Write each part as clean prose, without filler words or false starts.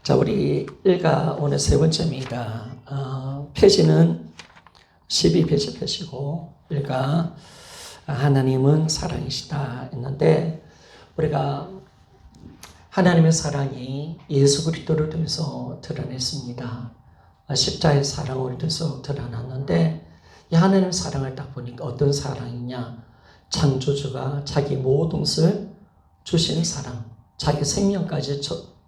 자, 우리 일가 오늘 세 번째입니다. 표지는 12페이지 펴시고 일가 하나님은 사랑이시다 했는데, 우리가 하나님의 사랑이 예수 그리스도를 통해서 드러냈습니다. 십자의 사랑을 통해서 드러났는데, 이 하나님의 사랑을 딱 보니까 어떤 사랑이냐, 창조주가 자기 모든 것을 주시는 사랑, 자기 생명까지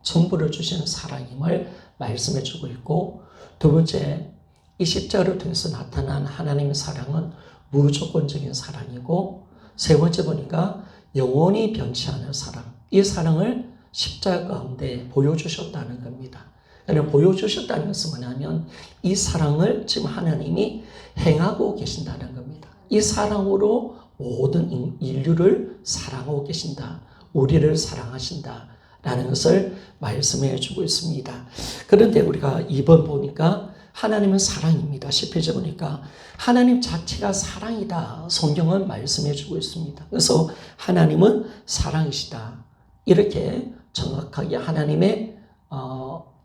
전부를 주시는 사랑임을 말씀해 주고 있고, 두 번째, 이 십자가를 통해서 나타난 하나님의 사랑은 무조건적인 사랑이고, 세 번째 보니까 영원히 변치 않을 사랑, 이 사랑을 십자가 가운데 보여주셨다는 겁니다. 그러니까 보여주셨다는 것은 뭐냐면 이 사랑을 지금 하나님이 행하고 계신다는 겁니다. 이 사랑으로 모든 인류를 사랑하고 계신다, 우리를 사랑하신다 라는 것을 말씀해 주고 있습니다. 그런데 우리가 2번 보니까 하나님은 사랑입니다. 10페이지 보니까 하나님 자체가 사랑이다, 성경은 말씀해 주고 있습니다. 그래서 하나님은 사랑이시다, 이렇게 정확하게 하나님의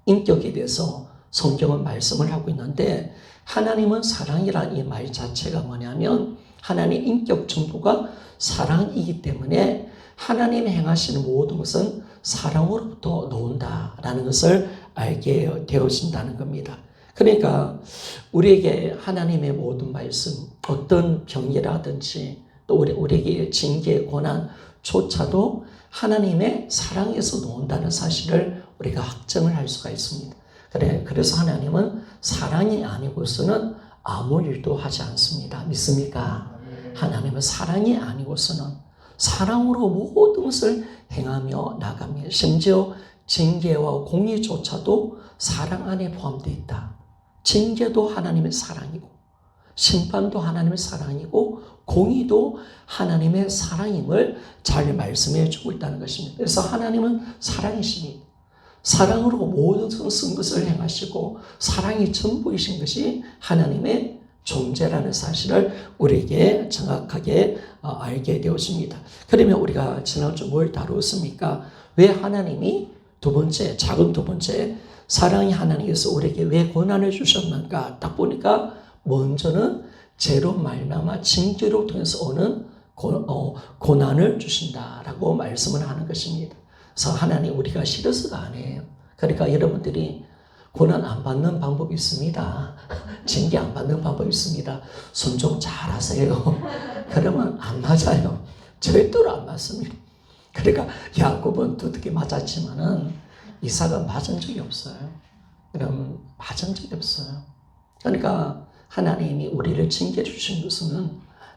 인격에 대해서 성경은 말씀을 하고 있는데, 하나님은 사랑이라는 이 말 자체가 뭐냐면 하나님의 인격 전부가 사랑이기 때문에 하나님이 행하시는 모든 것은 사랑으로부터 나온다라는 것을 알게 되어진다는 겁니다. 그러니까 우리에게 하나님의 모든 말씀, 어떤 병이라든지 또 우리에게 징계, 고난조차도 하나님의 사랑에서 나온다는 사실을 우리가 확정을 할 수가 있습니다. 그래서 하나님은 사랑이 아니고서는 아무 일도 하지 않습니다. 믿습니까? 하나님은 사랑이 아니고서는 사랑으로 모든 것을 행하며 나갑니다. 심지어 징계와 공의조차도 사랑 안에 포함되어 있다. 징계도 하나님의 사랑이고, 심판도 하나님의 사랑이고, 공의도 하나님의 사랑임을 잘 말씀해 주고 있다는 것입니다. 그래서 하나님은 사랑이십니다. 사랑으로 모든 것을 행하시고 사랑이 전부이신 것이 하나님의 존재라는 사실을 우리에게 정확하게 알게 되었습니다. 그러면 우리가 지난주 뭘 다루었습니까? 왜 하나님이 작은 두 번째, 사랑이 하나님께서 우리에게 왜 고난을 주셨는가? 딱 보니까 먼저는 죄로 말미암아 징계로 통해서 오는 고난을 주신다라고 말씀을 하는 것입니다. 그래서 하나님 우리가 싫어서가 아니에요. 그러니까 여러분들이 고난 안 받는 방법이 있습니다. 징계 안 받는 방법이 있습니다. 순종 잘 하세요. 그러면 안 맞아요. 절대로 안 맞습니다. 그러니까 야곱은 두둑이 맞았지만은 이삭은 맞은 적이 없어요. 그럼 맞은 적이 없어요. 그러니까 하나님이 우리를 징계해 주신 것은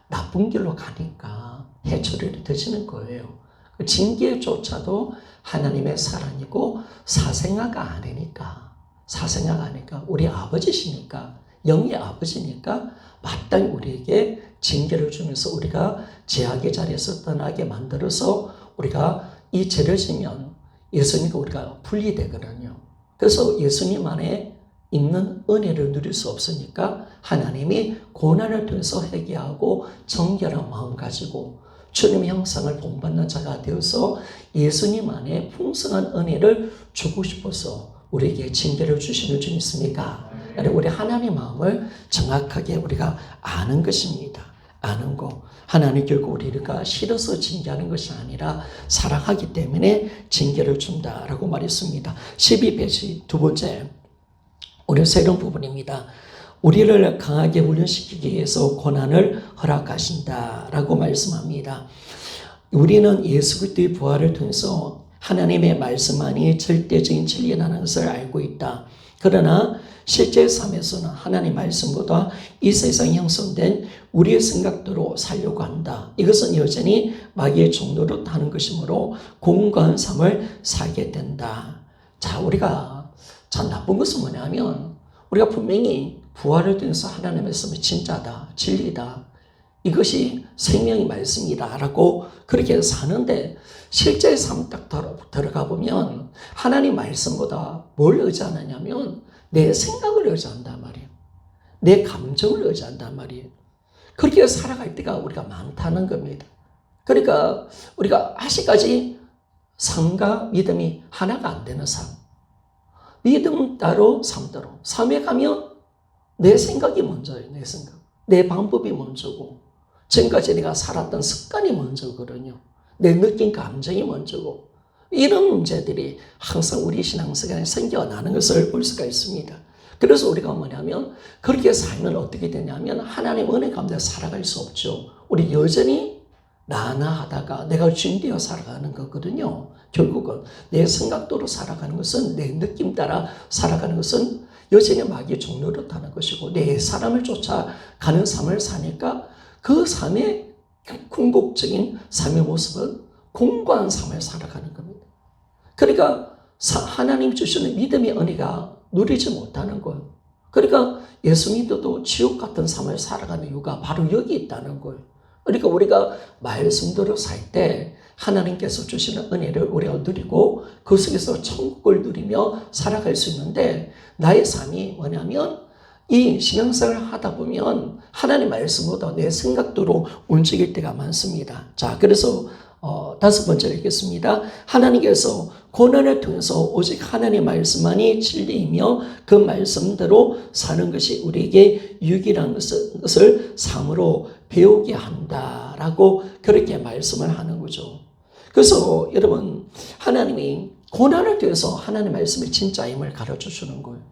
나쁜 길로 가니까 해초리를 드시는 거예요. 그 징계조차도 하나님의 사랑이고 사생아가 아니니까 우리 아버지시니까, 영의 아버지니까 마땅히 우리에게 징계를 주면서 우리가 죄악의 자리에서 떠나게 만들어서 우리가 이 죄를 지면 예수님과 우리가 분리되거든요. 그래서 예수님 안에 있는 은혜를 누릴 수 없으니까 하나님이 고난을 통해서 회개하고 정결한 마음 가지고 주님의 형상을 본받는 자가 되어서 예수님 안에 풍성한 은혜를 주고 싶어서 우리에게 징계를 주시는 줄 믿습니까? 우리 하나님의 마음을 정확하게 우리가 아는 것입니다. 아는 거. 하나님 결국 우리가 싫어서 징계하는 것이 아니라 사랑하기 때문에 징계를 준다라고 말했습니다. 12페이지 두 번째, 우리 새로운 부분입니다. 우리를 강하게 훈련시키기 위해서 고난을 허락하신다라고 말씀합니다. 우리는 예수 그리스도의 부활을 통해서 하나님의 말씀만이 절대적인 진리라는 것을 알고 있다. 그러나 실제 삶에서는 하나님의 말씀보다 이 세상에 형성된 우리의 생각대로 살려고 한다. 이것은 여전히 마귀의 종노릇 하는 것이므로 공고한 삶을 살게 된다. 자, 우리가 참 나쁜 것은 뭐냐면 우리가 분명히 부활을 통해서 하나님의 말씀이 진짜다, 진리다, 이것이 생명의 말씀이다 라고 그렇게 사는데, 실제 삶 딱 들어가 보면 하나님 말씀보다 뭘 의지하느냐면 내 생각을 의지한단 말이에요. 내 감정을 의지한단 말이에요. 그렇게 살아갈 때가 우리가 많다는 겁니다. 그러니까 우리가 아직까지 삶과 믿음이 하나가 안 되는 삶, 믿음 따로 삶대로. 삶에 가면 내 생각이 먼저예요. 내 생각. 내 방법이 먼저고 지금까지 내가 살았던 습관이 먼저거든요. 내 느낀 감정이 먼저고 이런 문제들이 항상 우리 신앙생활에 생겨나는 것을 볼 수가 있습니다. 그래서 우리가 뭐냐면 그렇게 살면 어떻게 되냐면 하나님 은혜 가운데 살아갈 수 없죠. 우리 여전히 나나 하다가 내가 주인되어 살아가는 거거든요. 결국은 내 생각대로 살아가는 것은 내 느낌 따라 살아가는 것은 여전히 마귀의 종로로 타는 것이고 내 사람을 쫓아가는 삶을 사니까 그 삶의 궁극적인 삶의 모습은 공고한 삶을 살아가는 겁니다. 그러니까 하나님 주시는 믿음의 은혜가 누리지 못하는 거예요. 그러니까 예수 믿어도 지옥 같은 삶을 살아가는 이유가 바로 여기 있다는 거예요. 그러니까 우리가 말씀대로 살 때 하나님께서 주시는 은혜를 우리가 누리고 그 속에서 천국을 누리며 살아갈 수 있는데 나의 삶이 뭐냐면 이 신앙생활을 하다 보면 하나님 말씀보다 내 생각대로 움직일 때가 많습니다. 자, 그래서 다섯 번째 읽겠습니다. 하나님께서 고난을 통해서 오직 하나님의 말씀만이 진리이며 그 말씀대로 사는 것이 우리에게 유익이라는 것을 삶으로 배우게 한다라고 그렇게 말씀을 하는 거죠. 그래서 여러분 하나님이 고난을 통해서 하나님의 말씀의 진짜임을 가르쳐 주는 거예요.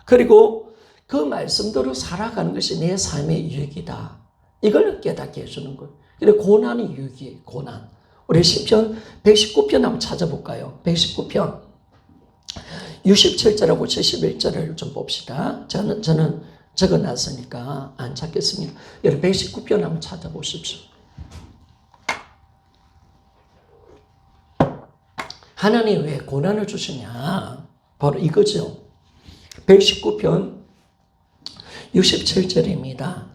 그리고 그 말씀대로 살아가는 것이 내 삶의 유익이다. 이걸 깨닫게 해주는 거예요. 그리고 고난이 유익이에요. 고난. 우리 시편 119편 한번 찾아볼까요? 119편 67절하고 71절을 좀 봅시다. 저는 적어놨으니까 안 찾겠습니다. 여러분 119편 한번 찾아보십시오. 하나님 왜 고난을 주시냐? 바로 이거죠. 119편 67절입니다.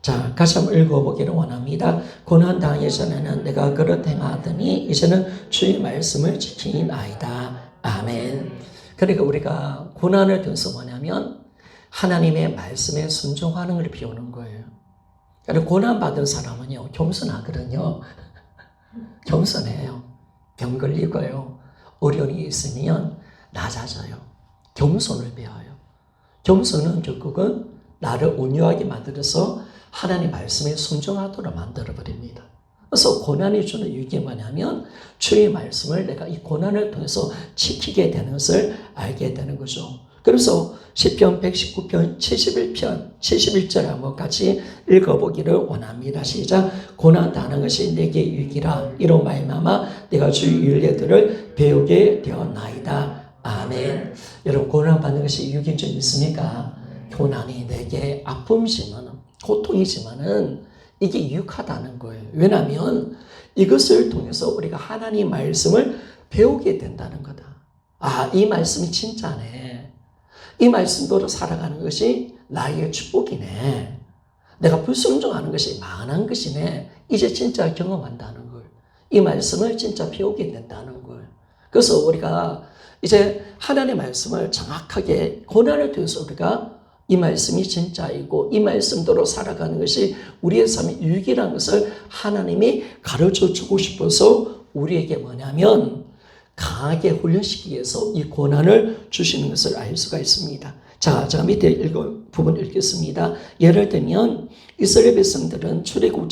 자, 같이 한번 읽어보기를 원합니다. 고난 당하기 전에는 내가 그릇 행하더니 이제는 주의 말씀을 지키나이다. 아멘. 그러니까 우리가 고난을 통해서 뭐냐면 하나님의 말씀에 순종하는 걸 배우는 거예요. 그리고 고난받은 사람은요, 겸손하거든요. 겸손해요. 병 걸리고요. 어려움이 있으면 낮아져요. 겸손을 배워요. 겸손은 결국은 나를 온유하게 만들어서 하나님 말씀에 순종하도록 만들어버립니다. 그래서 고난이 주는 유익이 뭐냐면 주의 말씀을 내가 이 고난을 통해서 지키게 되는 것을 알게 되는 거죠. 그래서 시편 119편 71절 한번 같이 읽어보기를 원합니다. 시작. 고난 당하는 것이 내게 유익이라 이로 말미암아 내가 주의 윤례들을 배우게 되었나이다. 아멘. 여러분 고난 받는 것이 유익인 줄 믿습니까? 고난이 내게 아픔이지만 고통이지만은 이게 유익하다는 거예요. 왜냐하면 이것을 통해서 우리가 하나님 말씀을 배우게 된다는 거다. 아, 이 말씀이 진짜네. 이 말씀대로 살아가는 것이 나의 축복이네. 내가 불순종하는 것이 망한 것이네. 이제 진짜 경험한다는 걸. 이 말씀을 진짜 배우게 된다는 걸. 그래서 우리가 이제 하나님의 말씀을 정확하게 고난을 통해서 우리가 이 말씀이 진짜이고 이 말씀대로 살아가는 것이 우리의 삶의 유익이라는 것을 하나님이 가르쳐 주고 싶어서 우리에게 뭐냐면 강하게 훈련시키기 위해서 이 고난을 주시는 것을 알 수가 있습니다. 자, 제가 밑에 부분 읽겠습니다. 예를 들면 이스라엘 백성들은 출애굽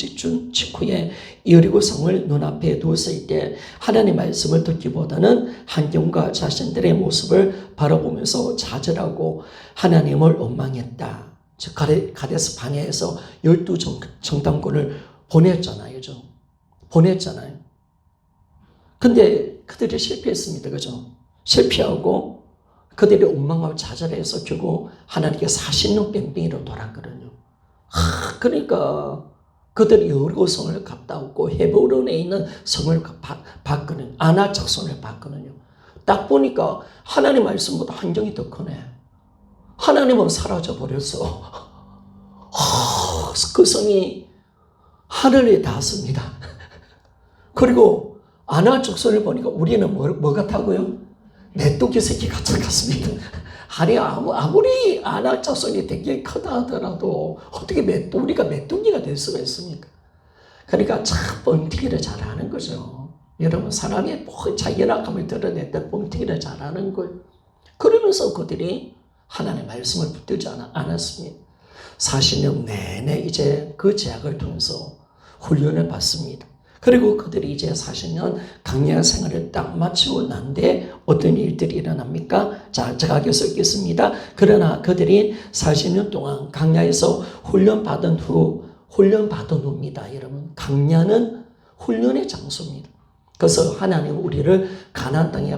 직후에 여리고 성을 눈앞에 두었을 때 하나님의 말씀을 듣기보다는 환경과 자신들의 모습을 바라보면서 좌절하고 하나님을 원망했다. 즉 가데스 바네아에서 12 정탐꾼을 보냈잖아요. 보냈잖아요. 근데 그들이 실패했습니다. 그죠? 실패하고 그들이 원망하고 좌절해서 결국 하나님께 40년 뺑뺑이로 돌았거든요. 그러니까 그들이 여리고 성을 갔다 오고 헤브론에 있는 성을 봤거든요. 아낙 성을 봤거든요. 딱 보니까 하나님 말씀보다 환경이 더 크네. 하나님은 사라져 버렸어. 그 성이 하늘에 닿았습니다. 그리고 아낙 족속을 보니까 우리는 뭐 같다고요? 메뚜기 새끼 같습니다. 아니 아무리 아낙 자손이 되게 크다 하더라도 어떻게 우리가 메뚜기가 될 수가 있습니까? 그러니까 참 뻥튀기를 잘하는 거죠. 여러분 사람이 자기 연약함을 드러낼 때 뻥튀기를 잘하는 거예요. 그러면서 그들이 하나님의 말씀을 붙들지 않았습니다. 40년 내내 이제 그 제약을 통해서 훈련을 받습니다. 그리고 그들이 이제 40년 강야 생활을 딱 마치고 난 뒤에 어떤 일들이 일어납니까? 자, 제가 계속 읽겠습니다. 그러나 그들이 40년 동안 강야에서 훈련받은 후입니다. 여러분, 강야는 훈련의 장소입니다. 그래서 하나님 우리를 가나안 땅에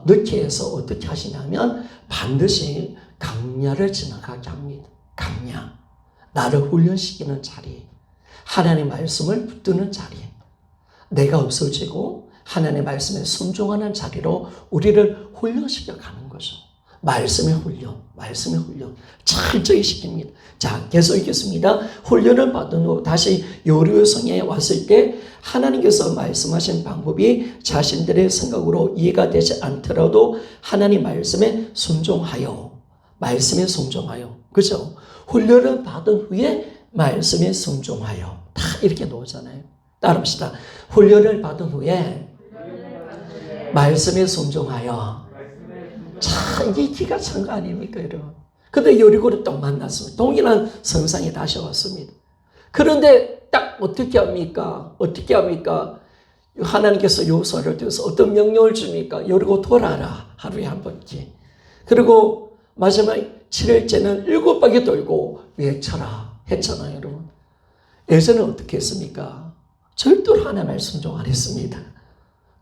넣기 위해서 어떻게 하시냐면 반드시 강야를 지나가게 합니다. 강야, 나를 훈련시키는 자리, 하나님의 말씀을 붙드는 자리, 내가 없어지고 하나님의 말씀에 순종하는 자리로 우리를 훈련시켜 가는 거죠. 말씀의 훈련, 말씀의 훈련 철저히 시킵니다. 자, 계속 읽겠습니다. 훈련을 받은 후 다시 여리고성에 왔을 때 하나님께서 말씀하신 방법이 자신들의 생각으로 이해가 되지 않더라도 하나님 말씀에 순종하여, 말씀에 순종하여, 그죠? 훈련을 받은 후에 말씀에 순종하여, 다 이렇게 나오잖아요. 따라합시다. 훈련을 받은 후에 말씀에 순종하여. 자, 이게 기가 찬 거 아닙니까, 여러분? 근데 여리고를 또 만났습니다. 동일한 선상에 다시 왔습니다. 그런데 딱 어떻게 합니까? 어떻게 합니까? 하나님께서 여호수아를 통해서 어떤 명령을 줍니까? 여리고 돌아라. 하루에 한 번씩. 그리고 마지막 7일째는 7바퀴 돌고 외쳐라 했잖아요, 여러분. 예전에 어떻게 했습니까? 절대로 하나님의 순종 안 했습니다.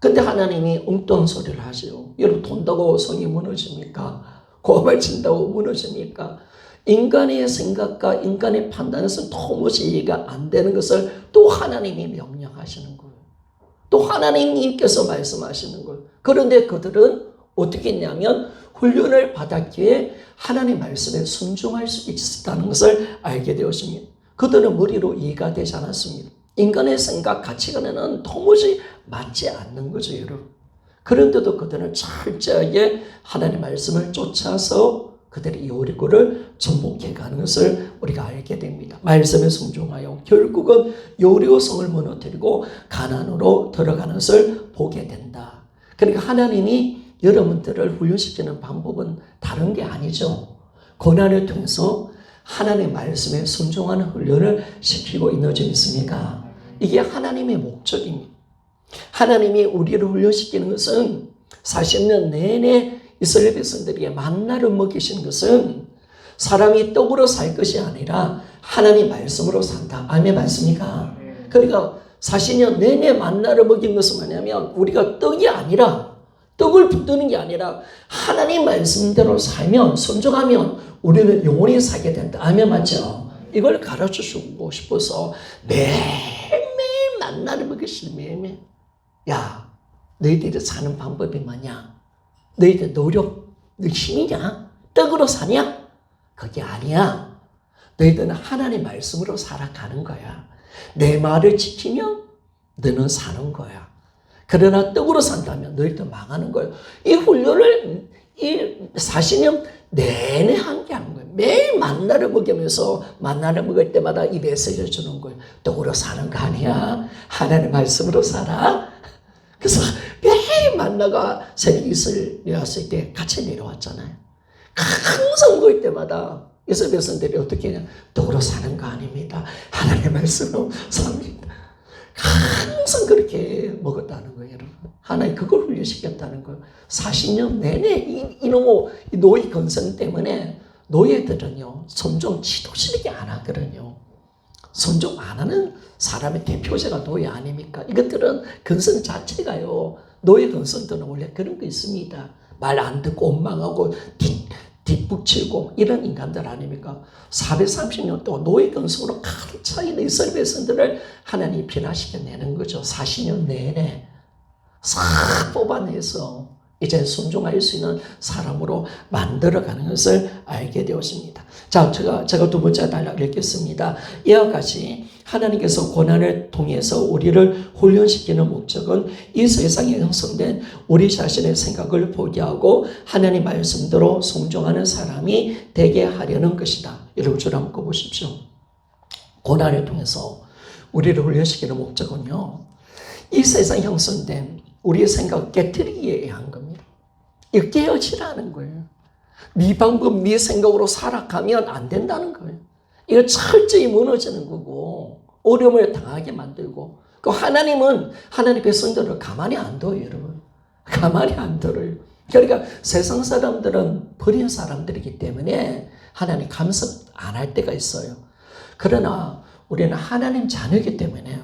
근데 하나님이 엉뚱한 소리를 하죠. 여러분, 돈다고 성이 무너집니까? 고함을 친다고 무너집니까? 인간의 생각과 인간의 판단에서 도무지 이해가 안 되는 것을 또 하나님이 명령하시는 거예요. 또 하나님께서 말씀하시는 거예요. 그런데 그들은 어떻게 했냐면 훈련을 받았기에 하나님 말씀에 순종할 수 있었다는 것을 알게 되었습니다. 그들은 머리로 이해가 되지 않았습니다. 인간의 생각, 가치관에는 도무지 맞지 않는 거죠, 여러분. 그런데도 그들은 철저하게 하나님의 말씀을 쫓아서 그들이 여리고를 정복해 가는 것을 우리가 알게 됩니다. 말씀에 순종하여 결국은 여리고성을 무너뜨리고 가나안으로 들어가는 것을 보게 된다. 그러니까 하나님이 여러분들을 훈련시키는 방법은 다른 게 아니죠. 고난을 통해서 하나님의 말씀에 순종하는 훈련을 시키고 있는 점 있습니까? 이게 하나님의 목적입니다. 하나님이 우리를 훈련시키는 것은 40년 내내 이스라엘 백성들에게 만나를 먹이신 것은 사람이 떡으로 살 것이 아니라 하나님 말씀으로 산다. 아멘, 맞습니까? 그러니까 40년 내내 만나를 먹인 것은 뭐냐면 우리가 떡이 아니라, 떡을 붙드는 게 아니라 하나님 말씀대로 살면, 순종하면 우리는 영원히 살게 된다. 아멘, 맞죠? 이걸 가르쳐주고 싶어서 매일매일 만나를 먹이시는 매일매일. 야, 너희들이 사는 방법이 뭐냐? 너희들 노력, 너 힘이냐? 떡으로 사냐? 그게 아니야. 너희들은 하나님 말씀으로 살아가는 거야. 내 말을 지키면 너는 사는 거야. 그러나 떡으로 산다면 너희들 망하는 거예요. 이 훈련을 40년 내내 함께 하는 거예요. 매일 만나를 먹으면서 만나를 먹을 때마다 이 메시지를 주는 거예요. 떡으로 사는 거 아니야. 하나님의 말씀으로 살아. 그래서 매일 만나가 새벽 이슬이 왔을 때 같이 내려왔잖아요. 항상 먹을 때마다 이스라엘 백성들이 어떻게 하냐. 떡으로 사는 거 아닙니다. 하나님의 말씀으로 삽니다. 항상 그렇게 먹었다는 거예요, 여러분. 하나님 그걸 훈련시켰다는 거예요. 40년 내내 이놈의 노예 건성 때문에 노예들은요, 순종 지도스럽게 안 하거든요. 순종 안 하는 사람의 대표자가 노예 아닙니까? 이것들은 근성 자체가요, 노예 근성들은 원래 그런 거 있습니다. 말 안 듣고 원망하고 뒷북치고 이런 인간들 아닙니까? 430년 동안 노예 근성으로 가득 차 있는 이스라엘 백성들을 하나님이 변화시켜내는 거죠. 40년 내내 싹 뽑아내서 이제 순종할 수 있는 사람으로 만들어가는 것을 알게 되었습니다. 자, 제가 두 번째 단락 읽겠습니다. 이와 같이 하나님께서 고난을 통해서 우리를 훈련시키는 목적은 이 세상에 형성된 우리 자신의 생각을 포기하고 하나님 말씀대로 순종하는 사람이 되게 하려는 것이다. 여러분, 줄 한번 꺼보십시오. 고난을 통해서 우리를 훈련시키는 목적은요, 이 세상 형성된 우리의 생각을 깨트리기 위해 한 겁니다. 이거 깨어지라는 거예요. 네 방법, 네 생각으로 살아가면 안 된다는 거예요. 이거 철저히 무너지는 거고 어려움을 당하게 만들고 그 하나님은 하나님 백성들을 가만히 안 둬요, 여러분. 가만히 안 둬요. 그러니까 세상 사람들은 버린 사람들이기 때문에 하나님 감석 안 할 때가 있어요. 그러나 우리는 하나님 자녀이기 때문에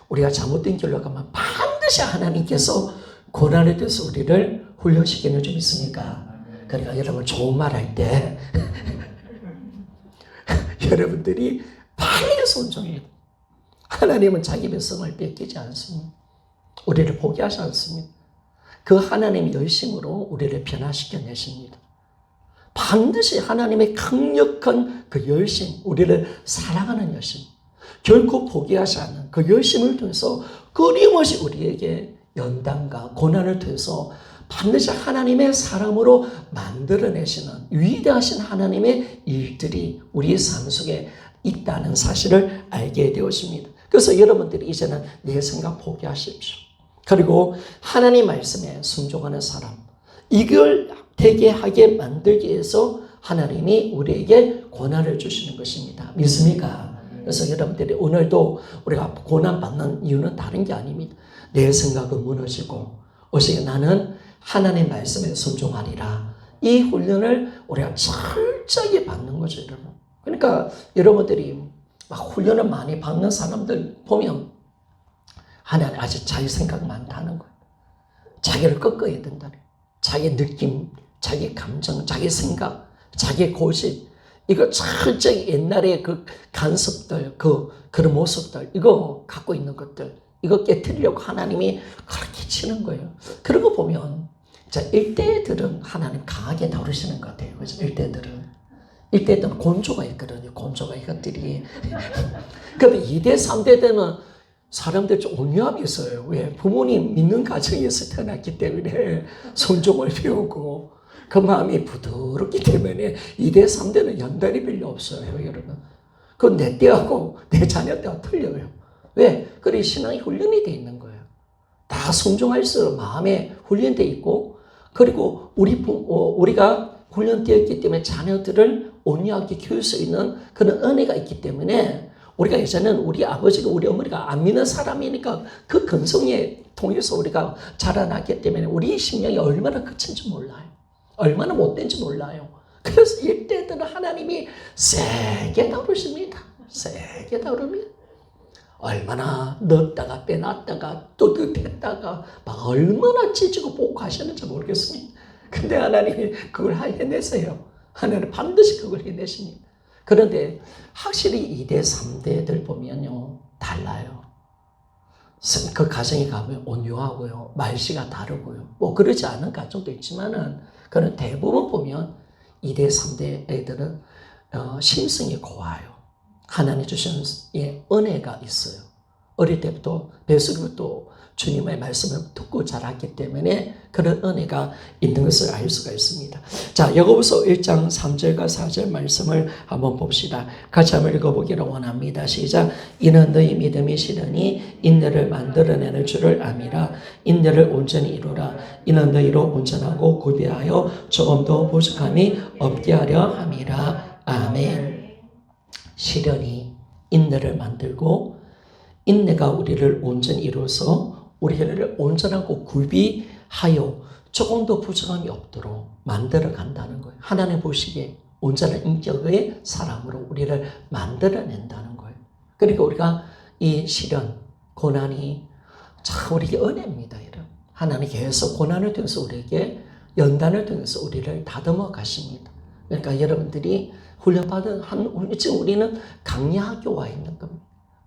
우리가 잘못된 길로 가면 반드시 하나님께서 고난에 대해서 우리를 훈련시키는 점 있습니까? 그러니까 여러분 좋은 말 할 때 여러분들이 빨리 순종해야 돼요. 하나님은 자기 백성을 뺏기지 않습니다. 우리를 포기하지 않습니다. 그 하나님의 열심으로 우리를 변화시켜 내십니다. 반드시 하나님의 강력한 그 열심, 우리를 사랑하는 열심, 결코 포기하지 않는 그 열심을 통해서 끊임없이 우리에게 연단과 고난을 통해서 반드시 하나님의 사람으로 만들어내시는 위대하신 하나님의 일들이 우리의 삶 속에 있다는 사실을 알게 되었습니다. 그래서 여러분들이 이제는 내 생각 포기하십시오. 그리고 하나님 말씀에 순종하는 사람, 이걸 되게 하게 만들기 위해서 하나님이 우리에게 고난을 주시는 것입니다. 믿습니까? 그래서 여러분들이 오늘도 우리가 고난받는 이유는 다른 게 아닙니다. 내 생각은 무너지고 어떻게 나는 하나님 말씀에 순종하리라. 이 훈련을 우리가 철저하게 받는 거죠, 여러분. 그러니까 여러분들이 막 훈련을 많이 받는 사람들 보면 하나님 아직 자기 생각 많다는 거예요. 자기를 꺾어야 된다는 거예요. 자기 느낌, 자기 감정, 자기 생각, 자기 고집, 이거 철저히 옛날에 그 간섭들, 그런 모습들, 이거 갖고 있는 것들, 이거 깨트리려고 하나님이 그렇게 치는 거예요. 그런 거 보면, 자, 1대들은 하나님 강하게 다루시는 것 같아요. 그죠? 1대들은 곤조가 있거든요. 곤조가 이것들이. 근데 2대, 3대 때는 사람들 좀 온유함이 있어요. 왜? 부모님 믿는 가정에서 태어났기 때문에 순종을 배우고 그 마음이 부드럽기 때문에 2대, 3대는 연단이 별로 없어요, 여러분. 그건 내 때하고 내 자녀 때와 틀려요. 왜? 그래 신앙이 훈련이 돼 있는 거예요. 다 순종할 수 마음에 훈련돼 있고 그리고 우리가 훈련되었기 때문에 자녀들을 온유하게 키울 수 있는 그런 은혜가 있기 때문에 우리가 예전에는 우리 아버지가 우리 어머니가 안 믿는 사람이니까 그 근성에 통해서 우리가 자라났기 때문에 우리 심령이 얼마나 거친지 몰라요. 얼마나 못된지 몰라요. 그래서 이때들은 하나님이 세게 다루십니다. 세게 다룹니다. 얼마나 넣었다가 빼놨다가 또 뜯었다가 막 얼마나 찢고 복하시는지 모르겠습니다. 근데 하나님이 그걸 해내세요. 하나님 반드시 그걸 해내십니다. 그런데 확실히 2대, 3대들 보면요 달라요. 그 가정에 가면 온유하고요. 말씨가 다르고요. 뭐 그러지 않은 가정도 있지만은 그런 대부분 보면 2대, 3대 애들은 심성이 고와요. 하나님 주시는 은혜가 있어요. 어릴 때부터 뱃속부터 주님의 말씀을 듣고 자랐기 때문에 그런 은혜가 있는 것을 알 수가 있습니다. 자, 야고보서 1장 3절과 4절 말씀을 한번 봅시다. 같이 한번 읽어보기를 원합니다. 시작. 이는 너희 믿음이 시르니 인내를 만들어내는 줄을 아미라. 인내를 온전히 이루라. 이는 너희로 온전하고 구비하여 조금도 부족함이 없게 하려 함이라. 아멘. 시련이 인내를 만들고 인내가 우리를 온전히 이루어서 우리를 온전하고 구비하여 조금도 부족함이 없도록 만들어 간다는 거예요. 하나님 보시기에 온전한 인격의 사람으로 우리를 만들어낸다는 거예요. 그리고 우리가 이 시련, 고난이 참 우리에게 은혜입니다. 여러분. 하나님 계속 고난을 통해서 우리에게 연단을 통해서 우리를 다듬어 가십니다. 그러니까 여러분들이 훈련받은 지금 우리는 강야학교 와 있는 겁니다.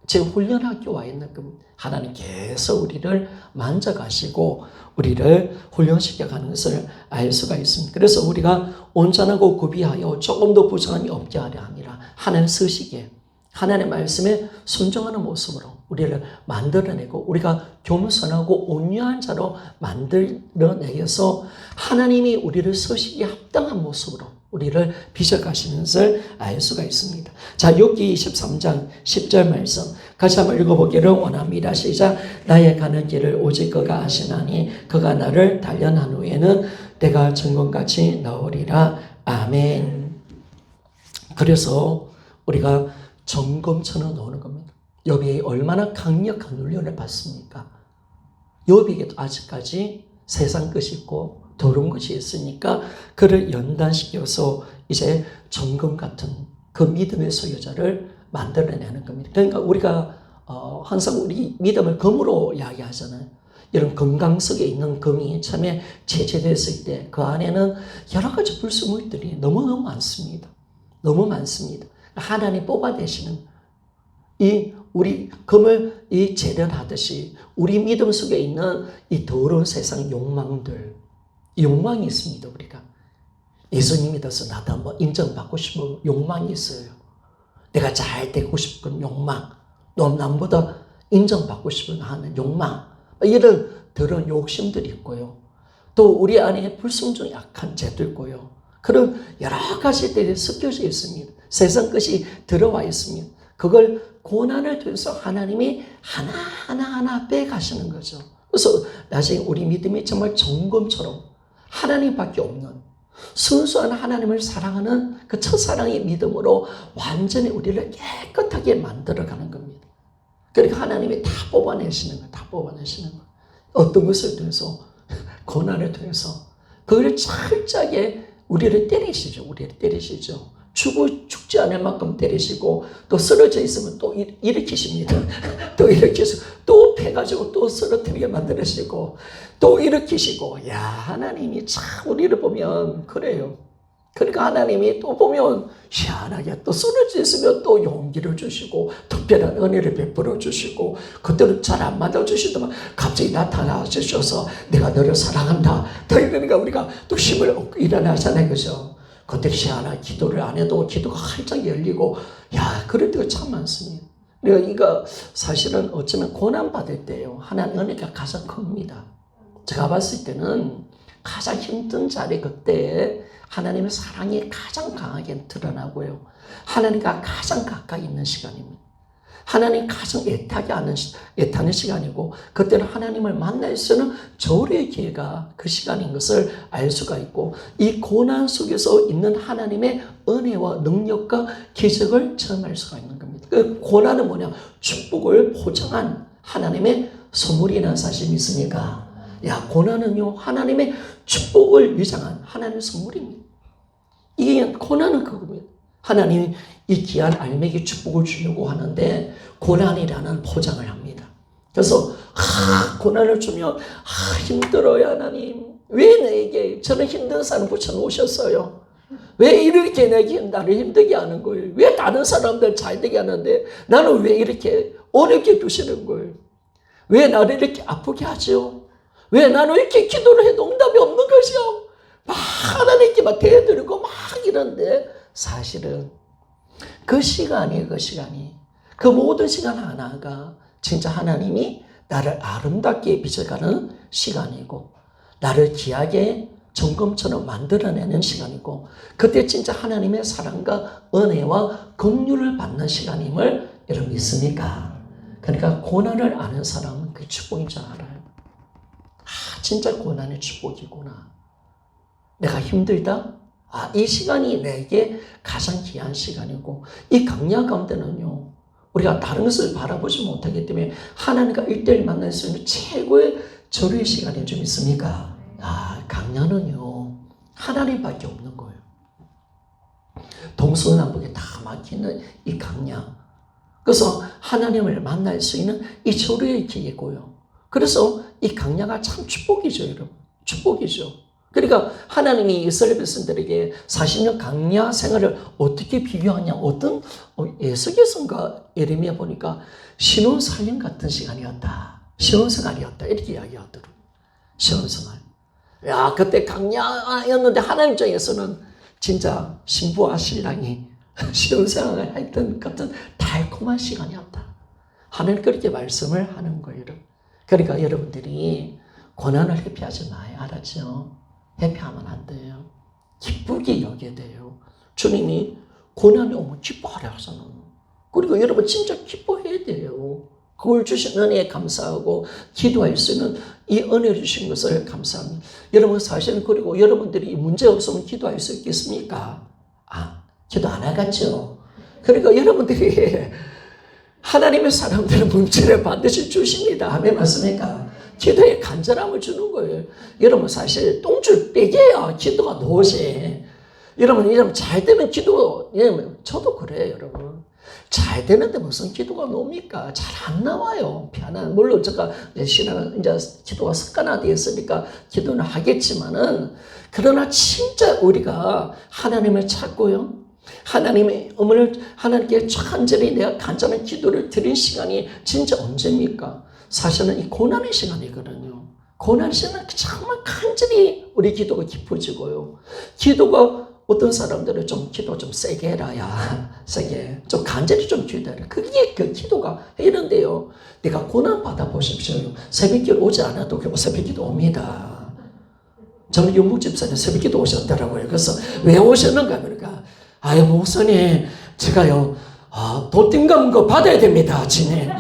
지금 훈련학교 와 있는 겁니다. 하나님 계속 우리를 만져가시고 우리를 훈련시켜가는 것을 알 수가 있습니다. 그래서 우리가 온전하고 구비하여 조금도 부족함이 없게 하려 함이라. 하나님 쓰시기에 하나님의 말씀에 순종하는 모습으로 우리를 만들어내고 우리가 겸손하고 온유한 자로 만들어내서 하나님이 우리를 쓰시기에 합당한 모습으로 우리를 빚어가시는 것을 알 수가 있습니다. 자, 욥기 23장 10절 말씀 같이 한번 읽어보기를 원합니다. 시작. 나의 가는 길을 오직 그가 아시나니 그가 나를 단련한 후에는 때가 정금같이 나오리라. 아멘. 그래서 우리가 정금처럼 나오는 겁니다. 욥이 얼마나 강력한 훈련을 받습니까? 욥에게도 아직까지 세상 것이 있고 더러운 것이 있으니까 그를 연단시켜서 이제 정금 같은 그 믿음의 소유자를 만들어내는 겁니다. 그러니까 우리가 항상 우리 믿음을 금으로 이야기하잖아요. 이런 금강 속에 있는 금이 처음에 채취됐을 때 그 안에는 여러 가지 불순물들이 너무너무 많습니다. 너무 많습니다. 하나님 뽑아내시는 이 우리 금을 이 재련하듯이 우리 믿음 속에 있는 이 더러운 세상 욕망들, 욕망이 있습니다. 우리가 예수님 믿어서 나도 한번 인정받고 싶은 욕망이 있어요. 내가 잘 되고 싶은 욕망, 또 남보다 인정받고 싶은 하는 욕망, 이런 더러운 욕심들이 있고요. 또 우리 안에 불순종이 약한 죄도 있고요. 그런 여러 가지들이 섞여져 있습니다. 세상 것이 들어와 있습니다. 그걸 고난을 통해서 하나님이 하나하나 빼가시는 거죠. 그래서 나중에 우리 믿음이 정말 정금처럼 하나님밖에 없는 순수한 하나님을 사랑하는 그 첫사랑의 믿음으로 완전히 우리를 깨끗하게 만들어가는 겁니다. 그러니까 하나님이 다 뽑아내시는 거예요. 다 뽑아내시는 거예요. 어떤 것을 통해서 고난을 통해서 그걸 철저하게 우리를 때리시죠. 우리를 때리시죠. 죽지 않을 만큼 때리시고 또 쓰러져 있으면 또 일으키십니다. 또 일으키시고 또 패가지고 또 쓰러뜨리게 만드시고 또 일으키시고 야 하나님이 참 우리를 보면 그래요. 그러니까 하나님이 또 보면 희한하게 또 쓰러져 있으면 또 용기를 주시고 특별한 은혜를 베풀어 주시고 그때는 잘 안 맞아 주시더만 갑자기 나타나 주셔서 내가 너를 사랑한다. 더 이러니까 우리가 또 힘을 얻고 일어나잖아요. 그죠? 그때 희한하게 기도를 안 해도 기도가 활짝 열리고 야 그럴 때가 참 많습니다. 이거 사실은 어쩌면 고난받을 때요. 하나님 은혜가 가장 큽니다. 제가 봤을 때는 가장 힘든 자리 그때 하나님의 사랑이 가장 강하게 드러나고요. 하나님과 가장 가까이 있는 시간입니다. 하나님 가장 애타는 시간이고 그때는 하나님을 만날 수 있는 절호의 기회가 그 시간인 것을 알 수가 있고 이 고난 속에서 있는 하나님의 은혜와 능력과 기적을 체험할 수가 있는 겁니다. 그 고난은 뭐냐? 축복을 포장한 하나님의 선물이라는 사실 믿습니까? 야, 고난은요 하나님의 축복을 위장한 하나님의 선물입니다. 이게 고난은 그겁니다. 하나님이 이 귀한 알맹이 축복을 주려고 하는데 고난이라는 포장을 합니다. 그래서 고난을 주면 힘들어요 하나님. 왜 내게 저는 힘든 사람 붙여놓으셨어요? 왜 이렇게 나를 힘들게 하는 거예요? 왜 다른 사람들 잘 되게 하는데 나는 왜 이렇게 어렵게 두시는 거예요? 왜 나를 이렇게 아프게 하죠? 왜 나는 이렇게 기도를 해도 응답이 없는 것이요? 막 하나님께 막 대드리고 막 이런데 사실은 그 시간이 그 모든 시간 하나가 진짜 하나님이 나를 아름답게 빚어가는 시간이고 나를 귀하게 정금처럼 만들어내는 시간이고 그때 진짜 하나님의 사랑과 은혜와 긍휼을 받는 시간임을 여러분 믿습니까? 그러니까 고난을 아는 사람은 그 축복인 줄 알아요. 진짜 고난의 축복이구나. 내가 힘들다? 이 시간이 내게 가장 귀한 시간이고 이 강야 가운데는요 우리가 다른 것을 바라보지 못하기 때문에 하나님과 1:1 만날 수 있는 최고의 절호의 시간이 좀 있습니까? 강야는요 하나님밖에 없는 거예요. 동서남북에 다 막히는 이 강야. 그래서 하나님을 만날 수 있는 이 절호의 기회고요. 그래서 이 강야가 참 축복이죠, 여러분. 축복이죠. 그러니까 하나님이 이스라엘 백성들에게 40년 강야 생활을 어떻게 비교하냐. 어떤 에스겔서인가 예레미야 보니까 신혼살림 같은 시간이었다. 신혼생활이었다. 이렇게 이야기하더라고요. 신혼생활. 야, 그때 강야였는데 하나님 입장에서는 진짜 신부와 신랑이 신혼생활을 했던 같은 달콤한 시간이었다. 하나님 그렇게 말씀을 하는 거예요. 그러니까 여러분들이 고난을 회피하지 마요. 알았죠? 회피하면 안 돼요. 기쁘게 여겨야 돼요. 주님이 고난이 오면 기뻐하라 하잖아요. 그리고 여러분 진짜 기뻐해야 돼요. 그걸 주신 은혜에 감사하고 기도할 수 있는 이 은혜를 주신 것을 감사합니다. 여러분 사실은 그리고 여러분들이 문제 없으면 기도할 수 있겠습니까? 기도 안 하겠죠. 그러니까 여러분들이 하나님의 사람들은 문제를 반드시 주십니다. 아멘 맞습니까? 기도에 간절함을 주는 거예요. 여러분 사실 똥줄 빼게야 기도가 나오지. 여러분 잘 되면 기도, 저도 그래요 여러분. 잘 되는데 무슨 기도가 나옵니까? 잘 안 나와요. 물론 제가 신앙은 이제 기도가 습관화되어 있으니까 기도는 하겠지만은, 그러나 진짜 우리가 하나님을 찾고요. 하나님의 음을 하나님께 간절히 내가 간절한 기도를 드린 시간이 진짜 언제입니까? 사실은 이 고난의 시간이거든요. 고난의 시간은 정말 간절히 우리 기도가 깊어지고요. 기도가 어떤 사람들은 기도 좀 세게 해라, 세게. 좀 간절히 좀 기도해라. 그게 그 기도가 이런데요. 내가 고난 받아보십시오. 새벽기도 오지 않아도 새벽기도 옵니다. 저는 윤묵 집사님 새벽기도 오셨더라고요. 그래서 왜 오셨는가? 그러니까, 목사님, 제가요, 돈 띵감 거 받아야 됩니다, 진행.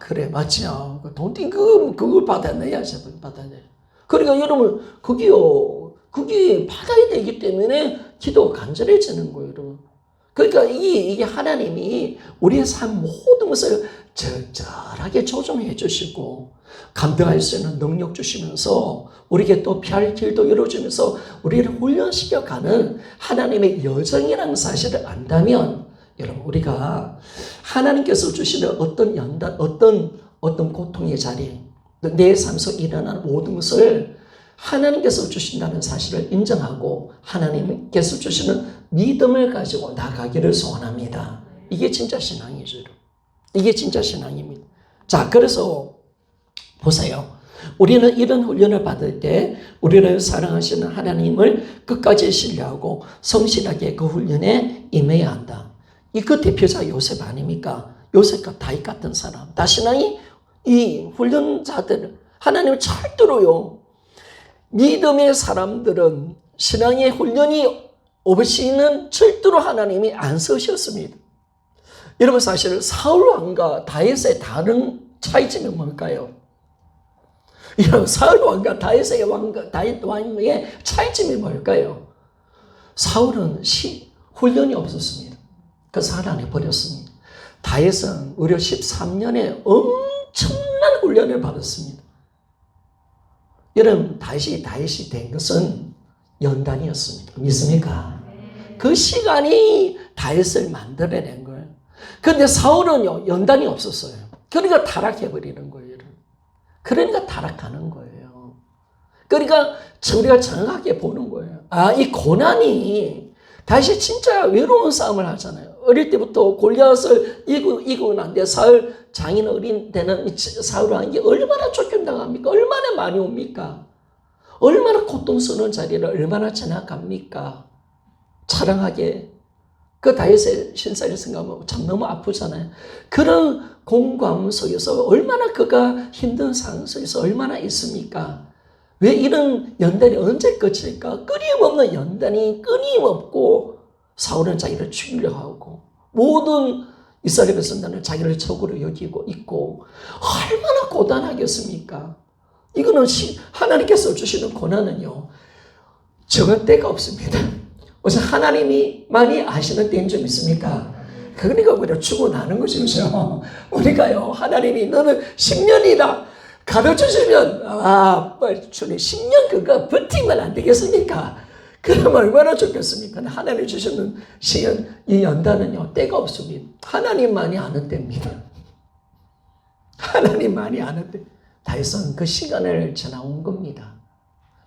그래, 맞죠. 돈 띵금, 그걸 받아내야, 받아내. 그러니까 여러분, 그게 받아야 되기 때문에 기도가 간절해지는 거예요, 여러분. 그러니까 이게 하나님이 우리의 삶 모든 것을 적절하게 조정해 주시고, 감당할 수 있는 능력 주시면서, 우리에게 또 피할 길도 열어주면서, 우리를 훈련시켜가는 하나님의 여정이라는 사실을 안다면, 여러분, 우리가 하나님께서 주시는 어떤 연단, 어떤 고통의 자리, 내 삶 속에 일어나는 모든 것을 하나님께서 주신다는 사실을 인정하고 하나님께서 주시는 믿음을 가지고 나가기를 소원합니다. 이게 진짜 신앙이죠. 이게 진짜 신앙입니다. 자, 그래서 보세요. 우리는 이런 훈련을 받을 때 우리를 사랑하시는 하나님을 끝까지 신뢰하고 성실하게 그 훈련에 임해야 한다. 그 대표자 요셉 아닙니까? 요셉과 다윗 같은 사람. 다 신앙이 이 훈련자들, 하나님을 절대로요. 믿음의 사람들은 신앙의 훈련이 없이는 절대로 하나님이 안 쓰셨습니다. 여러분 사실 사울 왕과 다윗의 다른 차이점이 뭘까요? 여러분 사울 왕과 다윗 왕의 차이점이 뭘까요? 사울은 훈련이 없었습니다. 그래서 하나님 버렸습니다. 다윗은 무려 13년에 엄청난 훈련을 받았습니다. 여러분 다윗이 된 것은 연단이었습니다. 믿습니까? 그 시간이 다윗을 만들어낸 거예요. 그런데 사울은요 연단이 없었어요. 그러니까 타락해버리는 거예요. 그러니까 타락하는 거예요. 그러니까 우리가 정확하게 보는 거예요. 이 고난이 다윗이 진짜 외로운 싸움을 하잖아요. 어릴 때부터 골리앗을 이기고 난 뒤에 사울 장인 어린 되는 사울 왕이 얼마나 쫓겨나갑니까? 얼마나 많이 옵니까? 얼마나 고통스러운 자리를 얼마나 지나갑니까? 차량하게 그 다윗의 신사를 생각하면 참 너무 아프잖아요. 그런 공고함 속에서 얼마나 그가 힘든 상황 속에서 얼마나 있습니까? 왜 이런 연단이 언제 끝일까? 끊임없는 연단이 끊임없고 사울은 자기를 죽이려고 하고 모든 이스라엘 백성들은 자기를 적으로 여기고 있고 얼마나 고단하겠습니까? 이거는 하나님께서 주시는 고난은요 적을 데가 없습니다. 그래서 하나님이 많이 아시는 때인 좀 있습니까? 그러니까 우리가 죽어나는 것이죠. 우리가요 하나님이 너는 10년이다 가르쳐주면 주님 10년 그거 버티면 안 되겠습니까? 그럼 얼마나 좋겠습니까? 하나님 주시는 시간, 이 연단은요, 때가 없습니다. 하나님만이 아는 때입니다. 하나님만이 아는 때. 다윗은 그 시간을 지나온 겁니다.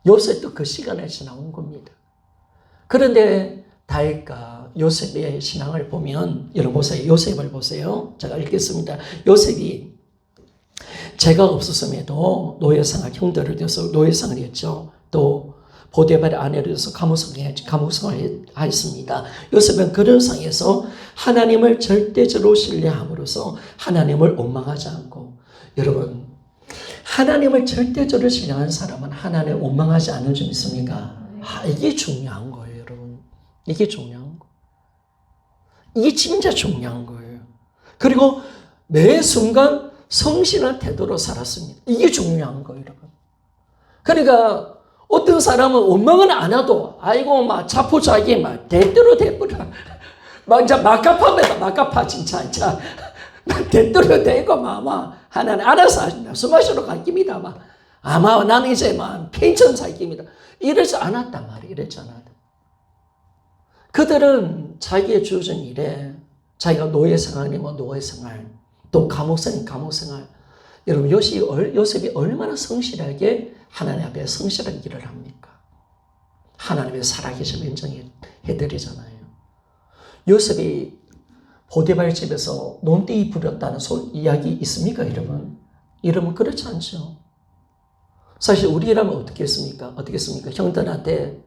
요셉도 그 시간을 지나온 겁니다. 그런데 다윗과 요셉의 신앙을 보면, 여러분 보세요. 요셉을 보세요. 제가 읽겠습니다. 요셉이 죄가 없었음에도 노예상을 형들을 둬서 노예상을 했죠. 또 보디발의 아내를 해서 감옥성을 하였습니다. 요셉은 그런 상에서 하나님을 절대적으로 신뢰함으로써 하나님을 원망하지 않고, 여러분 하나님을 절대적으로 신뢰하는 사람은 하나님을 원망하지 않는 줄 믿습니까? 이게 중요한 거예요, 여러분. 이게 중요한 거. 이게 진짜 중요한 거예요. 그리고 매 순간 성실한 태도로 살았습니다. 이게 중요한 거예요, 여러분. 그러니까 어떤 사람은 원망은 안 해도 아이고 막 자포자기 막 대대로 대버려. 막 이제 막갑합니다. 막갑하 진짜. 대대로 대고 막 하나님 알아서 말씀하시러 갈 겁니다. 막 아마 나는 이제 막 펜션 살 겁니다. 이러지 않았단 말이에요. 이러지 않았다. 그들은 자기의 주어진 일에 자기가 노예 생활이면 노예 생활, 또 감옥생이 감옥생활. 여러분 요셉이 얼마나 성실하게 하나님 앞에 성실한 일을 합니까? 하나님의 살아계심을 인정해드리잖아요. 요셉이 보디발 집에서 논띠 부렸다는 이야기 있습니까, 여러분? 이러면 그렇지 않죠. 사실 우리라면 어떻게 했습니까? 형들한테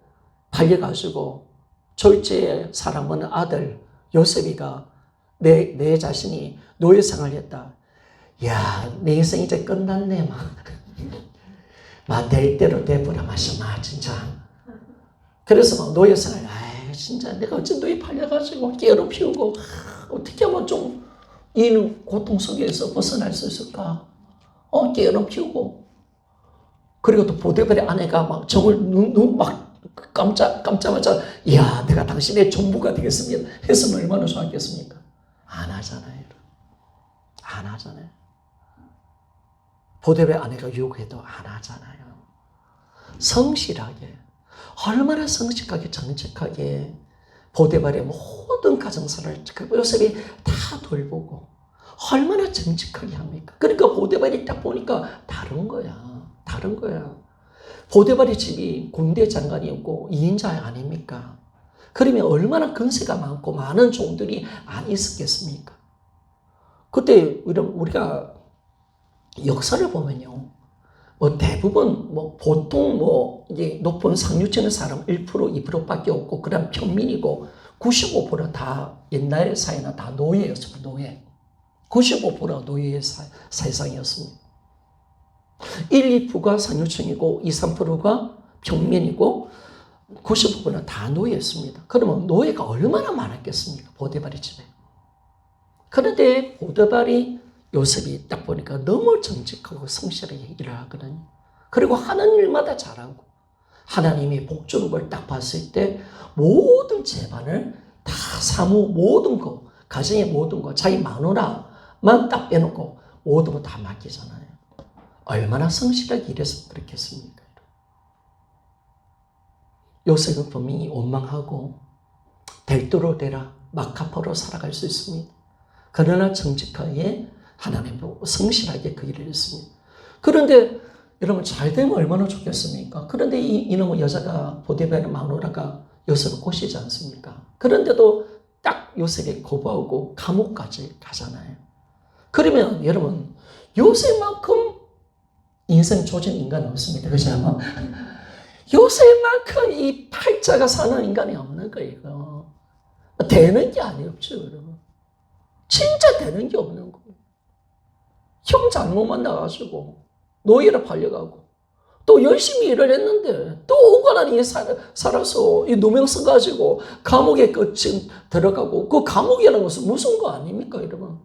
팔려가지고 졸지에 사랑하는 아들 요셉이가 내 자신이 노예 생활을 했다. 야, 내 인생 이제 끝났네, 막 될 대로 돼버려, 진짜. 그래서 막 노예 생활, 진짜 내가 어째 노예 팔려가지고 괴롭히고, 어떻게 하면 좀 이 고통 속에서 벗어날 수 있을까? 괴롭히고. 그리고 또 보디발의 아내가 막 저걸 막 깜짝깜짝, 이야, 내가 당신의 전부가 되겠습니다. 했으면 얼마나 좋았겠습니까? 안 하잖아요. 안 하잖아요. 보디발의 아내가 요구해도 안 하잖아요. 성실하게, 얼마나 성직하게 정직하게 보디발의 모든 가정사를 요셉이 다 돌보고 얼마나 정직하게 합니까? 그러니까 보디발이 딱 보니까 다른 거야. 보디발의 집이 군대 장관이었고 2인자 아닙니까? 그러면 얼마나 근세가 많고 많은 종들이 안 있었겠습니까? 그때 우리가 역사를 보면요, 대부분 보통 이제 높은 상류층의 사람 1%, 2%밖에 없고, 그다음 평민이고 95% 다 옛날 사회는 다 노예였어요. 노예. 95%가 노예의 세상이었습니다. 1, 2%가 상류층이고 2, 3%가 평민이고 95%는 다 노예였습니다. 그러면 노예가 얼마나 많았겠습니까? 보디발의 집에. 그런데 보디발이 요셉이 딱 보니까 너무 정직하고 성실하게 일을 하거든요. 그리고 하는 일마다 잘하고, 하나님이 복 주는 걸 딱 봤을 때 모든 재반을 다 사무 모든 거, 가정의 모든 거, 자기 마누라만 딱 빼놓고 모든 거 다 맡기잖아요. 얼마나 성실하게 일해서 그렇겠습니까? 요셉은 분명히 원망하고 별도로 되라 막합으로 살아갈 수 있습니다. 그러나 정직하게 하나님도 성실하게 그 일을 했습니다. 그런데 여러분 잘 되면 얼마나 좋겠습니까? 그런데 이놈의 여자가 보디발의 마누라가 요셉을 꼬시지 않습니까? 그런데도 딱 요셉이 거부하고 감옥까지 가잖아요. 그러면 여러분 요셉만큼 인생 조진 인간은 없습니다. 그죠? 요셉만큼 이 팔자가 사는 인간이 없는 거예요. 되는 게 아니었죠, 여러분. 진짜 되는 게 없는 거예요. 형 잘못만 나가지고 노예로 팔려가고 또 열심히 일을 했는데 또 오가난 일에 살아서 이 누명 써가지고 감옥에 지금 들어가고, 그 감옥이라는 것은 무슨 거 아닙니까, 여러분?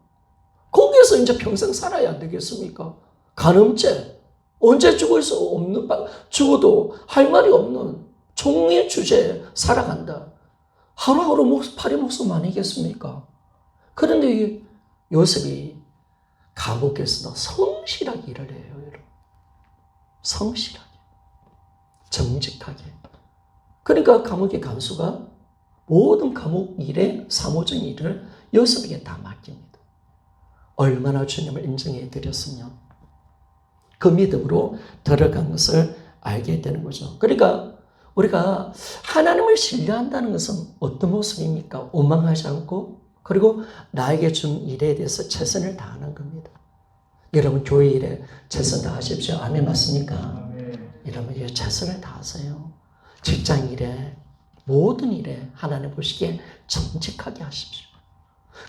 거기에서 이제 평생 살아야 안 되겠습니까? 간음죄, 언제 죽을 수 없는, 죽어도 할 말이 없는 종의 주제에 살아간다. 하루하루 파리 목숨 아니겠습니까? 그런데 이 요셉이 감옥에서도 성실하게 일을 해요, 여러분. 성실하게, 정직하게. 그러니까 감옥의 간수가 모든 감옥 일에 사무적인 일을 요셉에게 다 맡깁니다. 얼마나 주님을 인정해 드렸으면 그 믿음으로 들어간 것을 알게 되는 거죠. 그러니까 우리가 하나님을 신뢰한다는 것은 어떤 모습입니까? 원망하지 않고, 그리고 나에게 준 일에 대해서 최선을 다하는 겁니다. 여러분 교회 일에 최선 다하십시오. 아멘 맞습니까? 아멘. 여러분 최선을 다하세요. 직장 일에, 모든 일에 하나님 보시기에 정직하게 하십시오.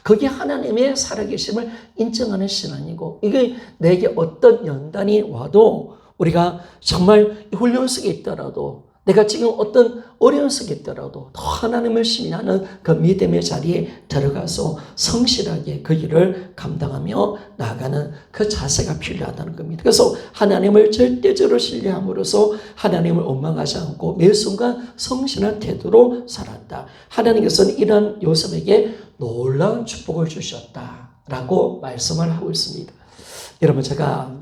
그게 하나님의 살아계심을 인정하는 신앙이고, 이게 내게 어떤 연단이 와도 우리가 정말 훈련 속에 있더라도 내가 지금 어떤 어려운 속에 있더라도 더 하나님을 신뢰하는 그 믿음의 자리에 들어가서 성실하게 그 일을 감당하며 나아가는 그 자세가 필요하다는 겁니다. 그래서 하나님을 절대적으로 신뢰함으로써 하나님을 원망하지 않고 매 순간 성실한 태도로 살았다. 하나님께서는 이런 요셉에게 놀라운 축복을 주셨다라고 말씀을 하고 있습니다. 여러분, 제가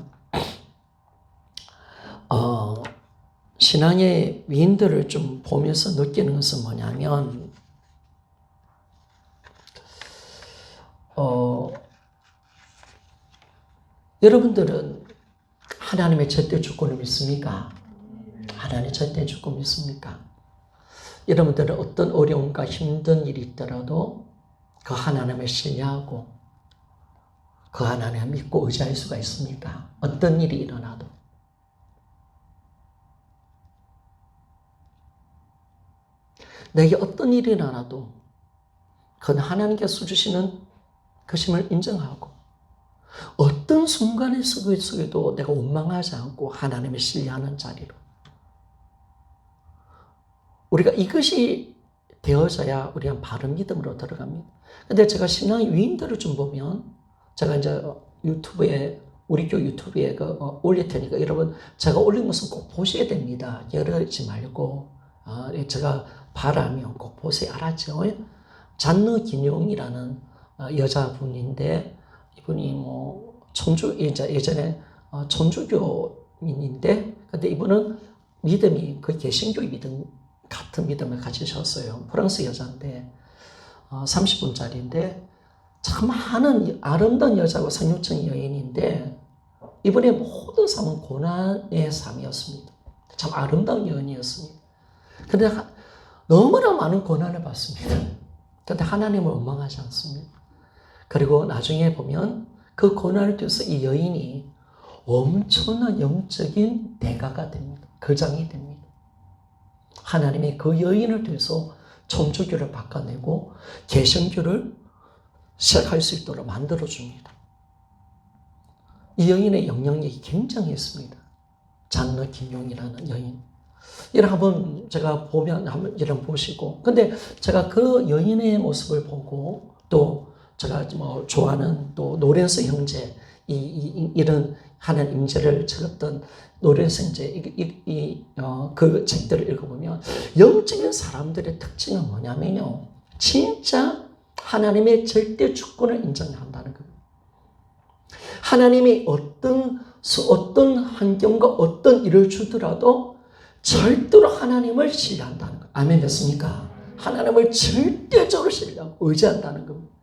신앙의 위인들을 좀 보면서 느끼는 것은 뭐냐면, 여러분들은 하나님의 절대 주권을 믿습니까? 하나님의 절대 주권 믿습니까? 여러분들은 어떤 어려움과 힘든 일이 있더라도 그 하나님을 신뢰하고 그 하나님을 믿고 의지할 수가 있습니까? 어떤 일이 일어나도. 내게 어떤 일이 일어나도 그건 하나님께서 주시는 것임을 인정하고 어떤 순간의 속에도 내가 원망하지 않고 하나님을 신뢰하는 자리로 우리가 이것이 되어져야 우리가 바른 믿음으로 들어갑니다. 근데 제가 신앙의 위인들을 좀 보면 제가 이제 유튜브에 우리 교회 유튜브에 올릴 테니까 여러분 제가 올린 것은 꼭 보셔야 됩니다. 열하지 말고 제가 바라면 꼭 보세요. 알았죠? 잔느 김용이라는 여자분인데 이분이 뭐 예전에 천주교인인데 근데 이분은 믿음이 그 개신교의 믿음 같은 믿음을 가지셨어요. 프랑스 여자인데 30분짜리인데 참 많은 아름다운 여자고 상류층 여인인데 이분의 모든 삶은 고난의 삶이었습니다. 참 아름다운 여인이었습니다. 그런데 너무나 많은 고난을 받습니다. 그런데 하나님을 원망하지 않습니다. 그리고 나중에 보면 그 고난을 통해서 이 여인이 엄청난 영적인 대가가 됩니다. 거장이 됩니다. 하나님이 그 여인을 통해서 천주교를 바꿔내고 개신교를 시작할 수 있도록 만들어줍니다. 이 여인의 영향력이 굉장했습니다. 잔느 김용이라는 여인. 이를 한번 제가 보면 한번 이런 보시고, 근데 제가 그 여인의 모습을 보고 또 제가 뭐 좋아하는 또 노렌스 형제 이런 하나님 임재를 적었던 노렌스 형제 그 책들을 읽어보면 영적인 사람들의 특징은 뭐냐면요, 진짜 하나님의 절대 주권을 인정한다는 겁니다. 하나님이 어떤 환경과 어떤 일을 주더라도 절대로 하나님을 신뢰한다는 것. 아멘 됐습니까? 하나님을 절대적으로 신뢰하고 의지한다는 겁니다.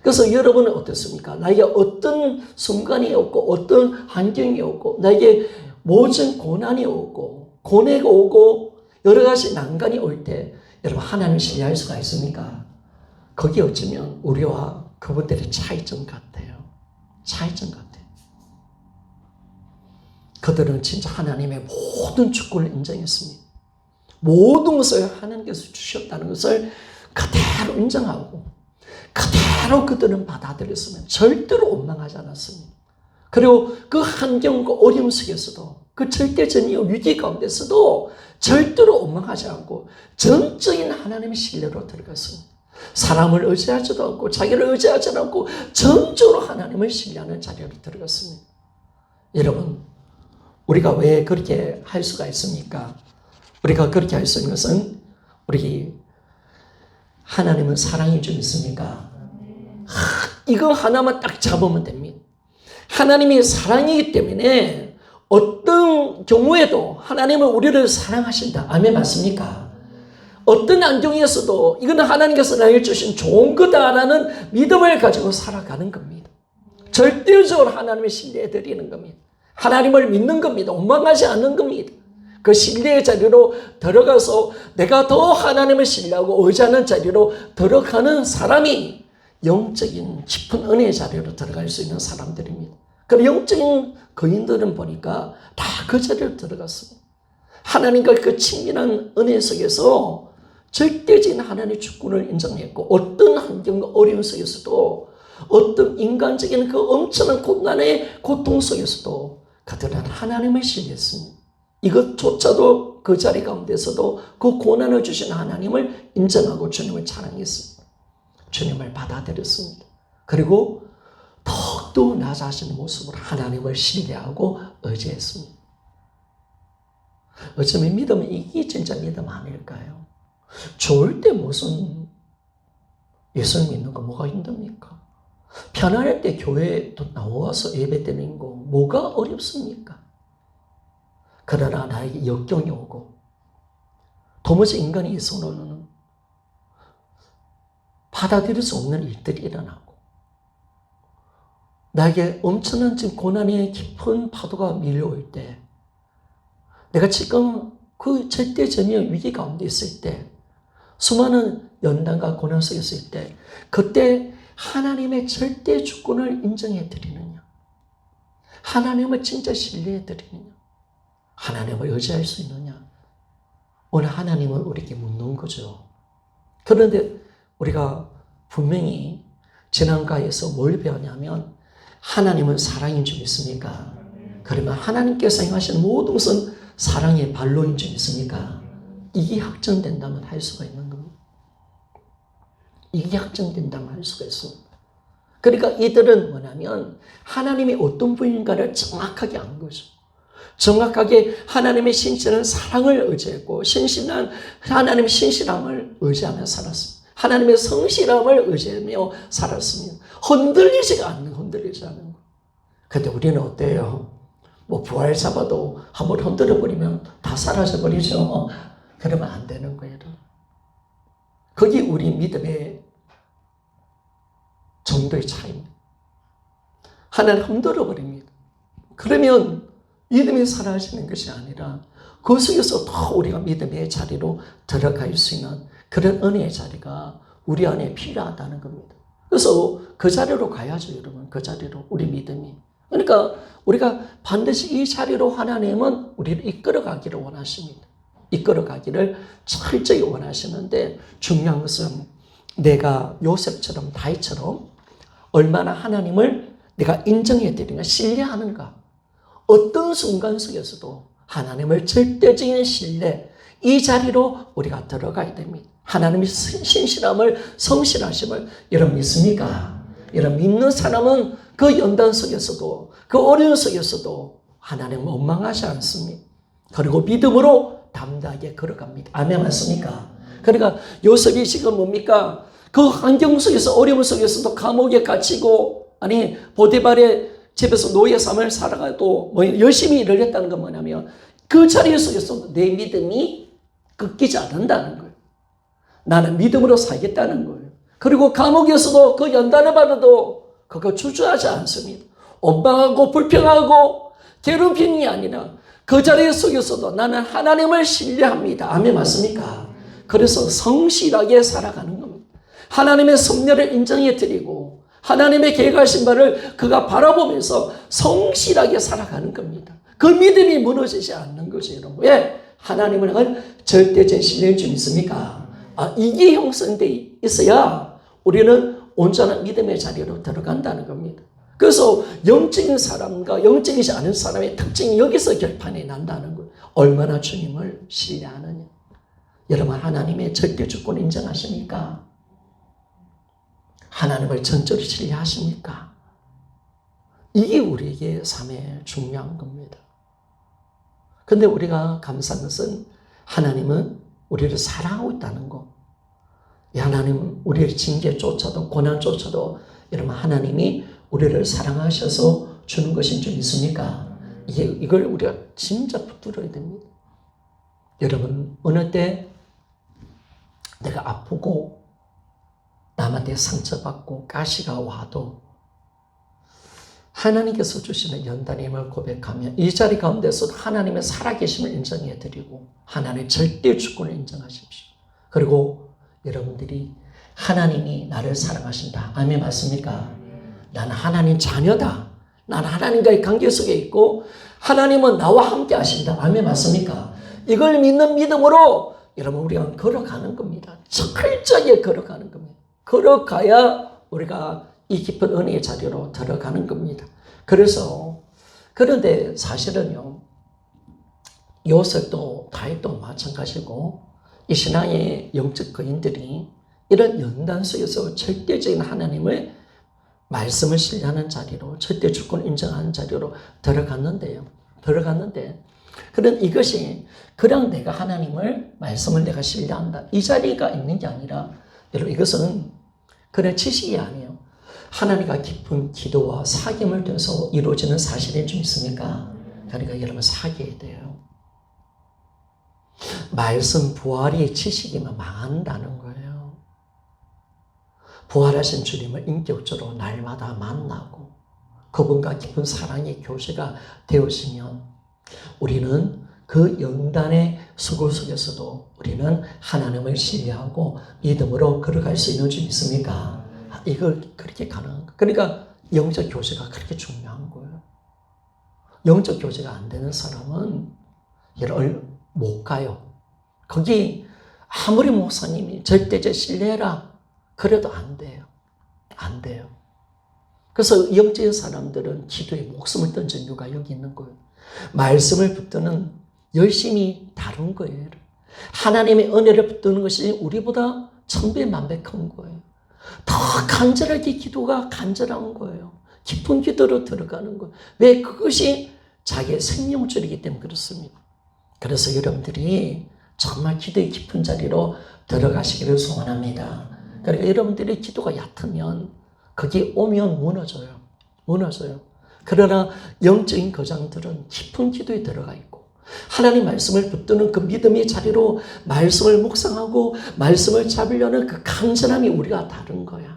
그래서 여러분은 어떻습니까? 나에게 어떤 순간이 오고 어떤 환경이 오고 나에게 모든 고난이 오고 고뇌가 오고 여러 가지 난간이 올 때 여러분 하나님을 신뢰할 수가 있습니까? 거기 어쩌면 우리와 그분들의 차이점 같아요. 차이점 같아요. 그들은 진짜 하나님의 모든 주권을 인정했습니다. 모든 것을 하나님께서 주셨다는 것을 그대로 인정하고 그대로 그들은 받아들였으면 절대로 원망하지 않았습니다. 그리고 그 환경과 어려움 속에서도 그 절대적인 위기 가운데서도 절대로 원망하지 않고 전적인 하나님의 신뢰로 들어갔습니다. 사람을 의지하지도 않고 자기를 의지하지 않고 전적으로 하나님을 신뢰하는 자리로 들어갔습니다. 여러분, 우리가 왜 그렇게 할 수가 있습니까? 우리가 그렇게 할 수 있는 것은 우리 하나님은 사랑이 좀 있습니까? 이거 하나만 딱 잡으면 됩니다. 하나님이 사랑이기 때문에 어떤 경우에도 하나님은 우리를 사랑하신다. 아멘 맞습니까? 어떤 안경에서도 이거는 하나님께서 나에게 주신 좋은 거다라는 믿음을 가지고 살아가는 겁니다. 절대적으로 하나님을 신뢰해드리는 겁니다. 하나님을 믿는 겁니다. 원망하지 않는 겁니다. 그 신뢰의 자리로 들어가서 내가 더 하나님을 신뢰하고 의지하는 자리로 들어가는 사람이 영적인 깊은 은혜의 자리로 들어갈 수 있는 사람들입니다. 그럼 영적인 거인들은 보니까 다 그 자리로 들어갔습니다. 하나님과 그 친밀한 은혜 속에서 절대적인 하나님의 주권을 인정했고 어떤 환경과 어려움 속에서도 어떤 인간적인 그 엄청난 고난의 고통 속에서도 그들은 하나님을 신뢰했습니다. 이것조차도 그 자리 가운데서도 그 고난을 주신 하나님을 인정하고 주님을 찬양했습니다. 주님을 받아들였습니다. 그리고 더욱더 나 자신의 모습으로 하나님을 신뢰하고 의지했습니다. 어쩌면 믿음은 이게 진짜 믿음 아닐까요? 좋을 때 무슨 예수 믿는 거 뭐가 힘듭니까? 편안할 때 교회에 나와서 예배 드리는 거 뭐가 어렵습니까? 그러나 나에게 역경이 오고 도무지 인간의 손으로는 받아들일 수 없는 일들이 일어나고 나에게 엄청난 지금 고난의 깊은 파도가 밀려올 때 내가 지금 그 절대적인 위기 가운데 있을 때 수많은 연단과 고난 속에 있을 때 그때 하나님의 절대 주권을 인정해 드리느냐, 하나님을 진짜 신뢰해 드리느냐, 하나님을 의지할 수 있느냐, 오늘 하나님은 우리에게 묻는 거죠. 그런데 우리가 분명히 지난가에서 뭘 배웠냐면 하나님은 사랑인 줄 믿습니까? 그러면 하나님께서 행하시는 모든 것은 사랑의 발로인 줄 믿습니까? 이게 확정된다면 할 수가 있는 겁니다. 이게 확정된다면 할 수가 있습니다. 그러니까 이들은 뭐냐면 하나님이 어떤 분인가를 정확하게 안 거죠. 정확하게 하나님의 신실한 사랑을 의지했고 신실한 하나님의 신실함을 의지하며 살았습니다. 하나님의 성실함을 의지하며 살았습니다. 흔들리지 않는 거. 근데 우리는 어때요? 뭐 부활 잡아도 한번 흔들어버리면 다 사라져버리죠. 그러면 안 되는 거예요. 그게 우리 믿음의 정도의 차이입니다. 하나는 흔들어버립니다. 그러면 믿음이 사라지는 것이 아니라 그 속에서 더 우리가 믿음의 자리로 들어갈 수 있는 그런 은혜의 자리가 우리 안에 필요하다는 겁니다. 그래서 그 자리로 가야죠, 여러분. 그 자리로 우리 믿음이. 그러니까 우리가 반드시 이 자리로 하나님은 우리를 이끌어가기를 원하십니다. 이끌어가기를 철저히 원하시는데 중요한 것은 내가 요셉처럼 다윗처럼 얼마나 하나님을 내가 인정해 드리는가, 신뢰하는가. 어떤 순간 속에서도 하나님을 절대적인 신뢰, 이 자리로 우리가 들어가야 됩니다. 하나님의 신실함을, 성실하심을 여러분 믿습니까? 여러분 믿는 사람은 그 연단 속에서도 그 어려움 속에서도 하나님은 원망하지 않습니다. 그리고 믿음으로 담대하게 걸어갑니다. 아멘 맞습니까? 그러니까 요셉이 지금 뭡니까? 그 환경 속에서 어려움 속에서도 감옥에 갇히고 아니 보디발의 집에서 노예 삶을 살아가도 뭐 열심히 일을 했다는 건 뭐냐면 그 자리 속에서 내 믿음이 꺾이지 않는다는 거예요. 나는 믿음으로 살겠다는 거예요. 그리고 감옥에서도 그 연단을 받아도 그거 주저하지 않습니다. 원망하고 불평하고 괴롭힘이 아니라 그 자리 속에서도 나는 하나님을 신뢰합니다. 아멘 맞습니까? 그래서 성실하게 살아가는 겁니다. 하나님의 섭리를 인정해 드리고 하나님의 계획하신 바를 그가 바라보면서 성실하게 살아가는 겁니다. 그 믿음이 무너지지 않는 거죠, 여러분. 왜? 하나님을 향한 절대적인 신뢰일 줄 믿습니까? 이게 형성되어 있어야 우리는 온전한 믿음의 자리로 들어간다는 겁니다. 그래서 영적인 사람과 영적이지 않은 사람의 특징이 여기서 결판이 난다는 거예요. 얼마나 주님을 신뢰하느냐. 여러분 하나님의 절대 주권 인정하십니까? 하나님을 전적으로 신뢰하십니까? 이게 우리에게 삶에 중요한 겁니다. 그런데 우리가 감사한 것은 하나님은 우리를 사랑하고 있다는 거. 하나님은 우리의 징계조차도 고난조차도 여러분 하나님이 우리를 사랑하셔서 주는 것인 줄 믿습니까? 이걸 우리가 진짜 붙들어야 됩니다. 여러분 어느 때 내가 아프고 남한테 상처받고 가시가 와도 하나님께서 주시는 연단임을 고백하며 이 자리 가운데서 하나님의 살아계심을 인정해 드리고 하나님의 절대 주권을 인정하십시오. 그리고 여러분들이 하나님이 나를 사랑하신다. 아멘 맞습니까? 나는 하나님 자녀다. 나는 하나님과의 관계 속에 있고 하나님은 나와 함께 하신다. 아멘 맞습니까? 이걸 믿는 믿음으로 여러분 우리가 걸어가는 겁니다. 철저하게 걸어가는 겁니다. 걸어가야 우리가 이 깊은 은혜의 자리로 들어가는 겁니다. 그래서 그런데 사실은요 요셉도 다윗도 마찬가지고 이 신앙의 영적 거인들이 이런 연단 속에서 절대적인 하나님의 말씀을 신뢰하는 자리로, 절대 주권을 인정하는 자리로 들어갔는데 그런 이것이 그냥 내가 하나님을 말씀을 내가 신뢰한다 이 자리가 있는 게 아니라, 여러분 이것은 그런 지식이 아니에요. 하나님과 깊은 기도와 사귐을 통해서 이루어지는 사실이 좀 있습니까? 그러니까 여러분 사귀어야 돼요. 말씀 부활이 지식이면 망한다는 거예요. 부활하신 주님을 인격적으로 날마다 만나고 그분과 깊은 사랑의 교제가 되어지면 우리는 그 연단의 수고 속에서도 우리는 하나님을 신뢰하고 믿음으로 걸어갈 수 있는 줄 믿습니까? 이걸 그렇게 가능한 거예요. 그러니까 영적 교제가 그렇게 중요한 거예요. 영적 교제가 안 되는 사람은 못 가요. 거기 아무리 목사님이 절대적 신뢰라 그래도 안 돼요. 안 돼요. 그래서 영적인 사람들은 기도에 목숨을 던진 이유가 여기 있는 거예요. 말씀을 붙드는 열심히 다른 거예요. 하나님의 은혜를 붙드는 것이 우리보다 천배만배 큰 거예요. 더 간절하게 기도가 간절한 거예요. 깊은 기도로 들어가는 거예요. 왜? 그것이 자기의 생명줄이기 때문에 그렇습니다. 그래서 여러분들이 정말 기도의 깊은 자리로 들어가시기를 소원합니다. 그러니까 여러분들의 기도가 얕으면 거기 오면 무너져요. 무너져요. 그러나 영적인 거장들은 깊은 기도에 들어가 있고 하나님 말씀을 붙드는 그 믿음의 자리로 말씀을 묵상하고 말씀을 잡으려는 그 간절함이 우리가 다른 거야.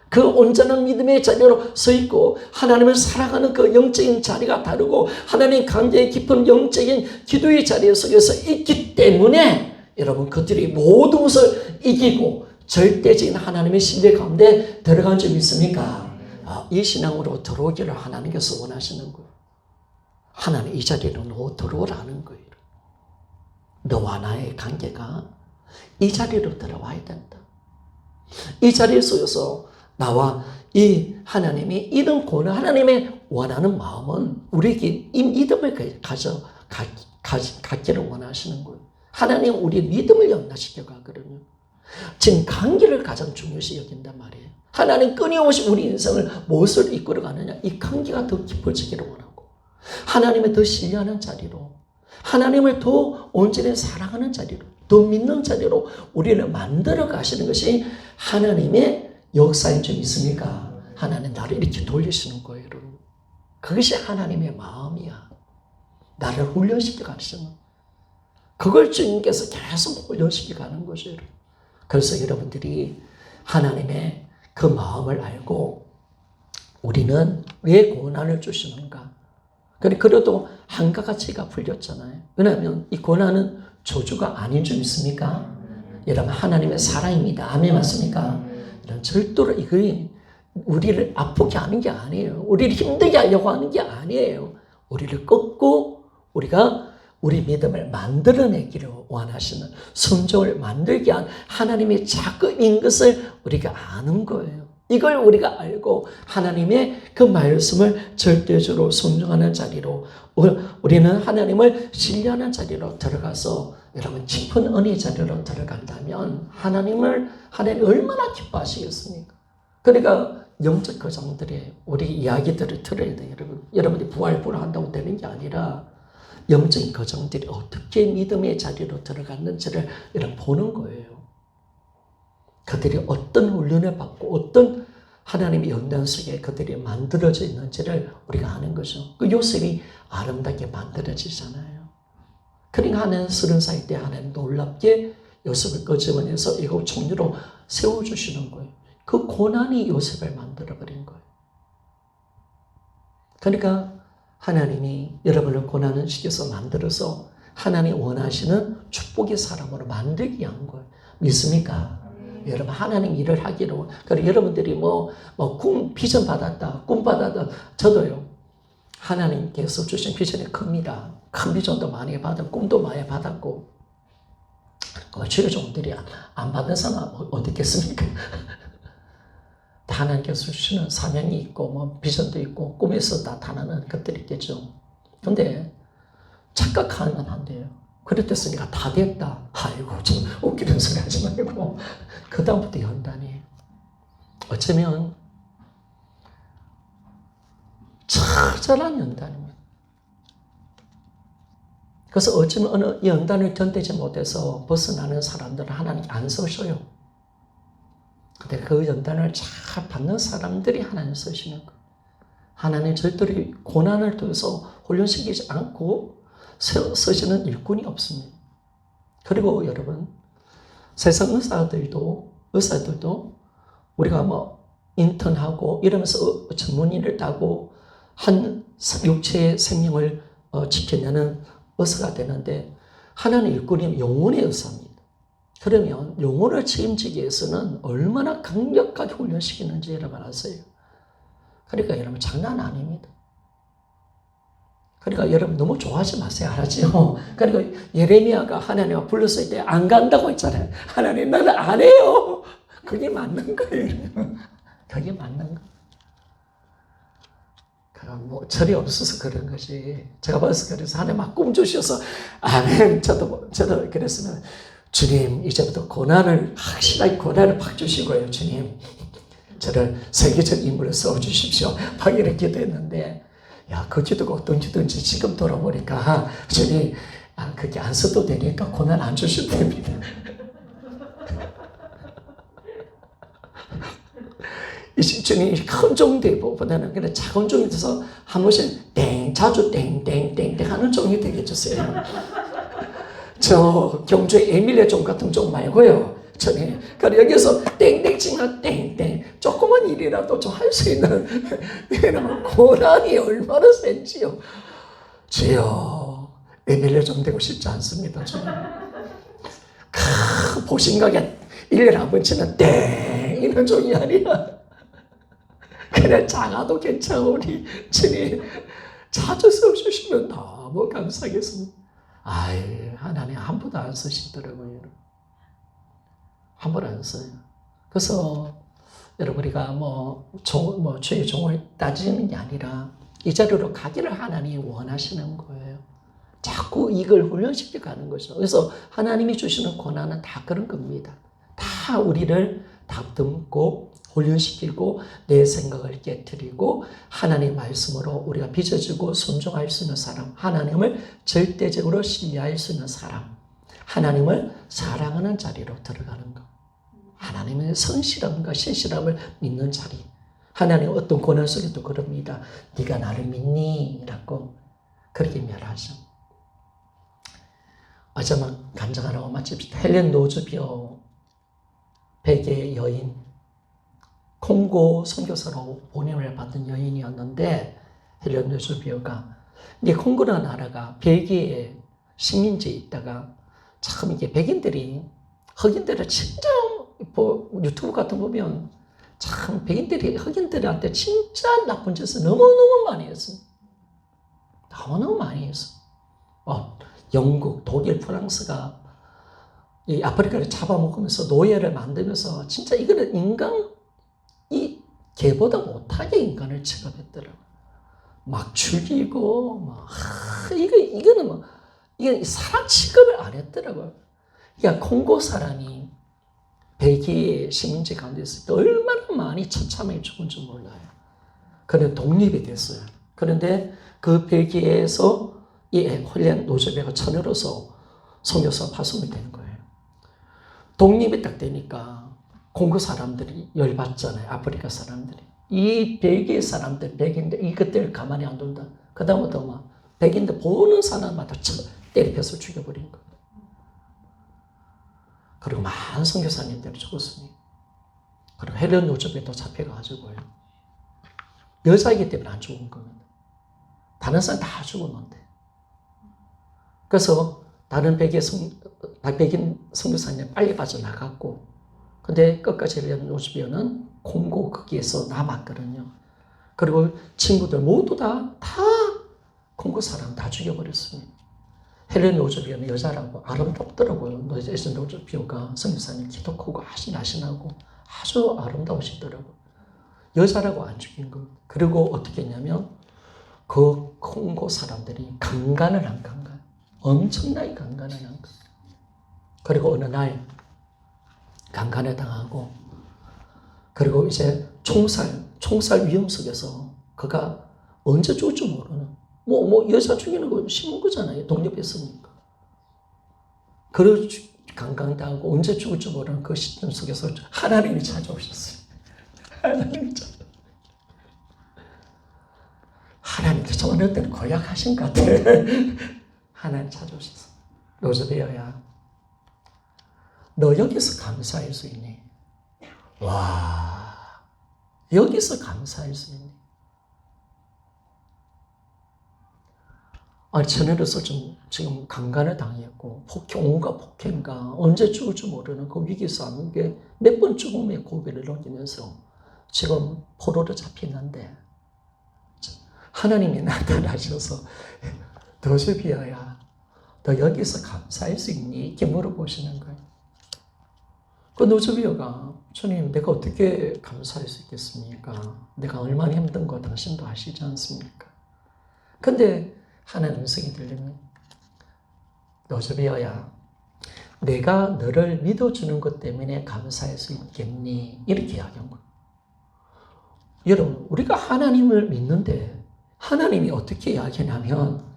그 온전한 믿음의 자리로 서 있고 하나님을 사랑하는 그 영적인 자리가 다르고 하나님 관계의 깊은 영적인 기도의 자리에 속에서 있기 때문에 여러분 그들이 모든 것을 이기고 절대적인 하나님의 신뢰 가운데 들어간 줄 믿습니까? 이 신앙으로 들어오기를 하나님께서 원하시는 거예요. 하나님 이 자리로 너 들어오라는 거예요. 너와 나의 관계가 이 자리로 들어와야 된다. 이 자리 속에서 나와 이 하나님이 이런 고난, 하나님의 원하는 마음은 우리에게 이 믿음을 갖기를 원하시는 거예요. 하나님 우리 믿음을 연나시켜 가거든요. 지금 관계를 가장 중요시 여긴단 말이에요. 하나님 끊임없이 우리 인생을 무엇을 이끌어가느냐, 이 관계가 더 깊어지기를 원하고 하나님을 더 신뢰하는 자리로, 하나님을 더 온전히 사랑하는 자리로, 더 믿는 자리로 우리를 만들어 가시는 것이 하나님의 역사인 줄 믿습니까? 하나님 나를 이렇게 돌리시는 거예요, 여러분. 그것이 하나님의 마음이야. 나를 훈련시켜 가시는. 그걸 주님께서 계속 훈련시켜 가는 것이에요, 여러분. 그래서 여러분들이 하나님의 그 마음을 알고 우리는 왜 고난을 주시는가? 그래도 한가 가치가 풀렸잖아요. 왜냐하면 이 고난은 저주가 아닌 줄 믿습니까? 여러분 하나님의 사랑입니다. 아멘 맞습니까? 이런 절대로 이게 우리를 아프게 하는 게 아니에요. 우리를 힘들게 하려고 하는 게 아니에요. 우리를 꺾고 우리 믿음을 만들어내기를 원하시는, 성정을 만들게 한 하나님의 작업인 것을 우리가 아는 거예요. 이걸 우리가 알고 하나님의 그 말씀을 절대적으로 순종하는 자리로, 우리는 하나님을 신뢰하는 자리로 들어가서 여러분 깊은 은혜 자리로 들어간다면 하나님 얼마나 기뻐하시겠습니까? 그러니까 영적 거장들의 우리 이야기들을 들어야 돼요. 여러분이 부활한다고 되는 게 아니라 영적인 거장들이 어떻게 믿음의 자리로 들어갔는지를 여러분 보는 거예요. 그들이 어떤 훈련을 받고 어떤 하나님의 연단 속에 그들이 만들어져 있는지를 우리가 아는 거죠. 그 요셉이 아름답게 만들어지잖아요. 그러니까 하나님 30살 때 하나님 놀랍게 요셉을 끄집어내서 애굽 총리로 세워주시는 거예요. 그 고난이 요셉을 만들어버린 거예요. 그러니까 하나님이 여러분을 고난을 시켜서 만들어서 하나님 원하시는 축복의 사람으로 만들기 위한 거예요. 믿습니까? 여러분 하나님 일을 하기로. 그리고 여러분들이 비전 받았다, 꿈 받았다. 저도요. 하나님께서 주신 비전이 큽니다. 큰 비전도 많이 받았고 꿈도 많이 받았고 주요 종들이 안 받은 사람 어디 있겠습니까? 하나님께서 주시는 사명이 있고 비전도 있고 꿈에서 나타나는 것들이 있겠죠. 그런데 착각하면 안 돼요. 그랬댔으니까 다 됐다. 아이고 좀 웃기는 소리 하지 말고 그 다음부터 연단이에요. 어쩌면 처절한 연단입니다. 그래서 어쩌면 어느 연단을 견디지 못해서 벗어나는 사람들은 하나님께 안 쓰셔요. 근데 그 연단을 잘 받는 사람들이 하나님 쓰시는 거예요. 하나님 절대로 고난을 통해서 훈련시키지 않고 쓰시는 일꾼이 없습니다. 그리고 여러분, 세상 의사들도 우리가 뭐 인턴하고 이러면서 전문의를 따고 한 육체의 생명을 지켜내는 의사가 되는데, 하나님 일꾼이 영혼의 의사입니다. 그러면 영혼을 책임지기 위해서는 얼마나 강력하게 훈련시키는지 여러분 아세요? 그러니까 여러분 장난 아닙니다. 그러니까 여러분 너무 좋아하지 마세요. 알았죠? 그러니까 예레미야가 하나님과 불렀을 때 안 간다고 했잖아요. 하나님 나는 안 해요. 그게 맞는 거예요. 그게 맞는 거예요. 뭐 철이 없어서 그런 거지. 제가 벌써 그래서 하나님 막 꿈 주셔서 아멘. 저도 그랬으면 주님 이제부터 확실하게 고난을 팍 주시고요. 주님 저를 세계적 인물로 써주십시오. 막 이렇게 기도했는데, 야, 그 기도가 어떤 기도인지 지금 돌아보니까 주님 그게 안 써도 되니까 고난 안 주셔도 됩니다. 주님이 큰 종대보다는 그냥 작은 종이 돼서 한 번씩 자주 땡땡땡땡 하는 종이 되게 해주세요. 저 경주의 에밀리아 종 같은 종 말고요. 주님, 그리고 여기서 땡땡 치면 땡땡 조그만 일이라도 좀 할 수 있는 이런 고난이 얼마나 센지요. 주여, 에밀리아 종 되고 싶지 않습니다. 주님. 보신각에 1년에 한 번 치는 땡 이런 종이 아니라 그냥 작아도 괜찮으니 주님 자주 써주시면 너무 감사하겠습니다. 아이, 하나님 한 번도 안 쓰시더라고요. 한 번 안 써요. 그래서 여러분 우리가 주의 종을 따지는 게 아니라 이 자리로 가기를 하나님이 원하시는 거예요. 자꾸 이걸 훈련시켜 가는 거죠. 그래서 하나님이 주시는 고난은 다 그런 겁니다. 다 우리를 다듬고 훈련시키고 내 생각을 깨트리고 하나님 말씀으로 우리가 빚어지고 순종할 수 있는 사람, 하나님을 절대적으로 신뢰할 수 있는 사람, 하나님을 사랑하는 자리로 들어가는 것, 하나님의 성실함과 신실함을 믿는 자리. 하나님 어떤 고난 속에도 그럽니다. 네가 나를 믿니? 라고 그렇게 말하죠. 어제만 간증하라고 마칩시다. 헬렌 노즈비어 백의 여인, 콩고 선교사로 보냄을 받은 여인이었는데, 헬렌 노즈비어가 이 콩고라는 나라가 벨기에 식민지에 있다가 참 이게 흑인들을 진짜 유튜브 같은 거 보면 참 흑인들한테 진짜 나쁜 짓을 너무너무 많이 했습니다. 너무너무 많이 했어. 영국, 독일, 프랑스가 이 아프리카를 잡아먹으면서 노예를 만들면서 진짜 이거는 이 개보다 못하게 인간을 취급했더라고요. 막 죽이고, 이게 사람 취급을 안 했더라고요. 그러니까 콩고 사람이 벨기에 식민지 가운데 있을 때 얼마나 많이 처참하게 죽은 줄 몰라요. 그런데 독립이 됐어요. 그런데 그 벨기에에서 이 헬렌 노즈비어가 처녀로서 선교사 파송이 되는 거예요. 독립이 딱 되니까 콩고 사람들이 열받잖아요. 아프리카 사람들이. 이 벨기에 사람들, 백인들 이것들 가만히 안 둔다. 그 다음부터 막 백인들 보는 사람마다 때리펴서 죽여버린 거예요. 그리고 많은 선교사님들이 죽었습니다. 그리고 헬렌 노즈비어도 잡혀가지고요. 여자이기 때문에 안 죽은 겁니다. 다른 사람 다 죽었는데. 그래서 다른 백인 선교사님 빨리 빠져나갔고, 근데 끝까지 헬렌 노즈비어는 콩고 거기에서 남았거든요. 그리고 친구들 모두 다 콩고 사람 다 죽여버렸습니다. 헬렌 노즈비어는 여자라고 아름답더라고요. 헬렌 노즈비어가 선교사님 키도 크고 아주 날씬하고 아주 아름다우시더라고요. 여자라고 안 죽인 거. 그리고 어떻게 했냐면 그 콩고 사람들이 강간을 한 강간. 엄청나게 강간을 한 거. 그리고 어느 날 강간을 당하고, 그리고 이제 총살 위험 속에서 그가 언제 죽을지 모르는, 여자 죽이는 거 쉬운 거잖아요. 독립했으니까. 그걸 강간당하고 언제 죽을지 모르는 그 시점 속에서 하나님이 찾아오셨어요. 하나님께서 어느 때는 고약하신 것 같아요. 하나님 찾아오셨어. 로즈베어야, 너 여기서 감사할 수 있니? 와, 여기서 감사할 수 있니? 천혜로서 지금 강간을 당했고, 온갖 폭행과 언제 죽을지 모르는 그 위기 싸움에 몇 번 죽음의 고비를 넘기면서 지금 포로로 잡히는데, 하나님이 나타나셔서 도즈비아야, 너 여기서 감사할 수 있니? 이렇게 물어보시는 거예요. 그 도즈비아가, 주님, 내가 어떻게 감사할 수 있겠습니까? 내가 얼마나 힘든 거 당신도 아시지 않습니까? 근데 하나님 음성이 들리면, 도즈비아야, 내가 너를 믿어주는 것 때문에 감사할 수 있겠니? 이렇게 이야기한 거예요. 여러분, 우리가 하나님을 믿는데 하나님이 어떻게 이야기하냐면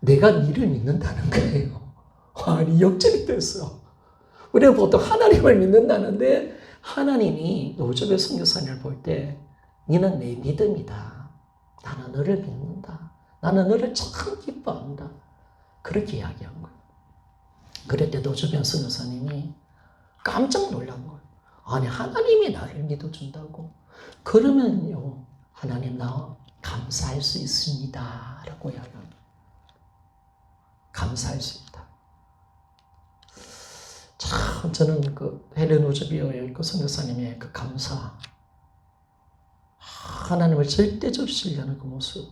내가 니를 믿는다는 거예요. 와, 역전이 됐어. 우리가 보통 하나님을 믿는다는데 하나님이 요즘의 선교사님을 볼 때 니는 내 믿음이다. 나는 너를 믿는다. 나는 너를 참 기뻐한다. 그렇게 이야기한 거예요. 그럴 때 노주변 선교사님이 깜짝 놀란 거예요. 아니, 하나님이 나를 믿어준다고? 그러면요, 하나님 나 감사할 수 있습니다. 라고 이야기합니다. 감사할 수 있다. 참, 저는 그 헬렌 우즈비어의 그 선교사님의 그 감사, 하나님을 절대적 신뢰하는 그 모습,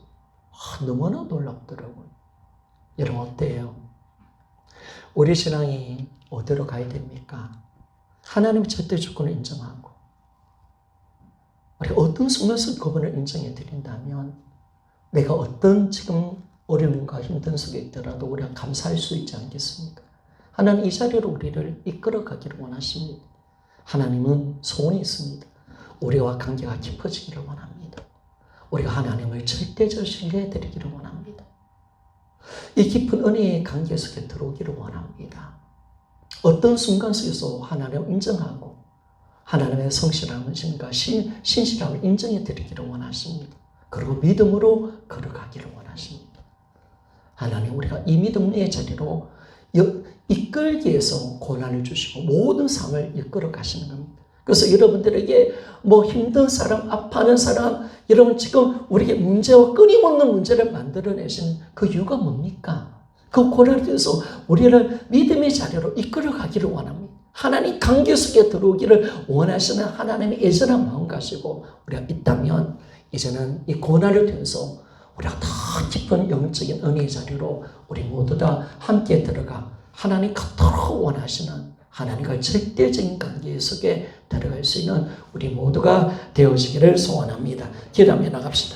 너무나 놀랍더라고요. 여러분 어때요? 우리 신앙이 어디로 가야 됩니까? 하나님의 절대 주권을 인정하고, 우리가 어떤 속에서 그분을 인정해 드린다면 내가 어떤 지금 어려움과 힘든 속에 있더라도 우리가 감사할 수 있지 않겠습니까? 하나님 이 자리로 우리를 이끌어 가기를 원하십니다. 하나님은 소원이 있습니다. 우리와 관계가 깊어지기를 원합니다. 우리가 하나님을 절대적으로 신뢰해 드리기를 원합니다. 이 깊은 은혜의 관계 속에 들어오기를 원합니다. 어떤 순간 속에서 하나님을 인정하고 하나님의 성실함과 신실함을 인정해 드리기를 원하십니다. 그리고 믿음으로 걸어가기를 원하십니다. 하나님, 우리가 이 믿음의 자리로 이끌기 위해서 고난을 주시고 모든 삶을 이끌어 가시는 겁니다. 그래서 여러분들에게 힘든 사람, 아파하는 사람, 여러분 지금 우리에게 문제와 끊임없는 문제를 만들어내신 그 이유가 뭡니까? 그 고난을 통해서 우리를 믿음의 자리로 이끌어 가기를 원합니다. 하나님 관계 속에 들어오기를 원하시는 하나님의 애절한 마음 가지고 우리가 있다면 이제는 이 고난을 통해서 우리가 더 깊은 영적인 은혜의 자리로 우리 모두 다 함께 들어가 하나님 그토록 원하시는 하나님과 절대적인 관계 속에 들어갈 수 있는 우리 모두가 되어지기를 소원합니다. 기도하며 나갑시다.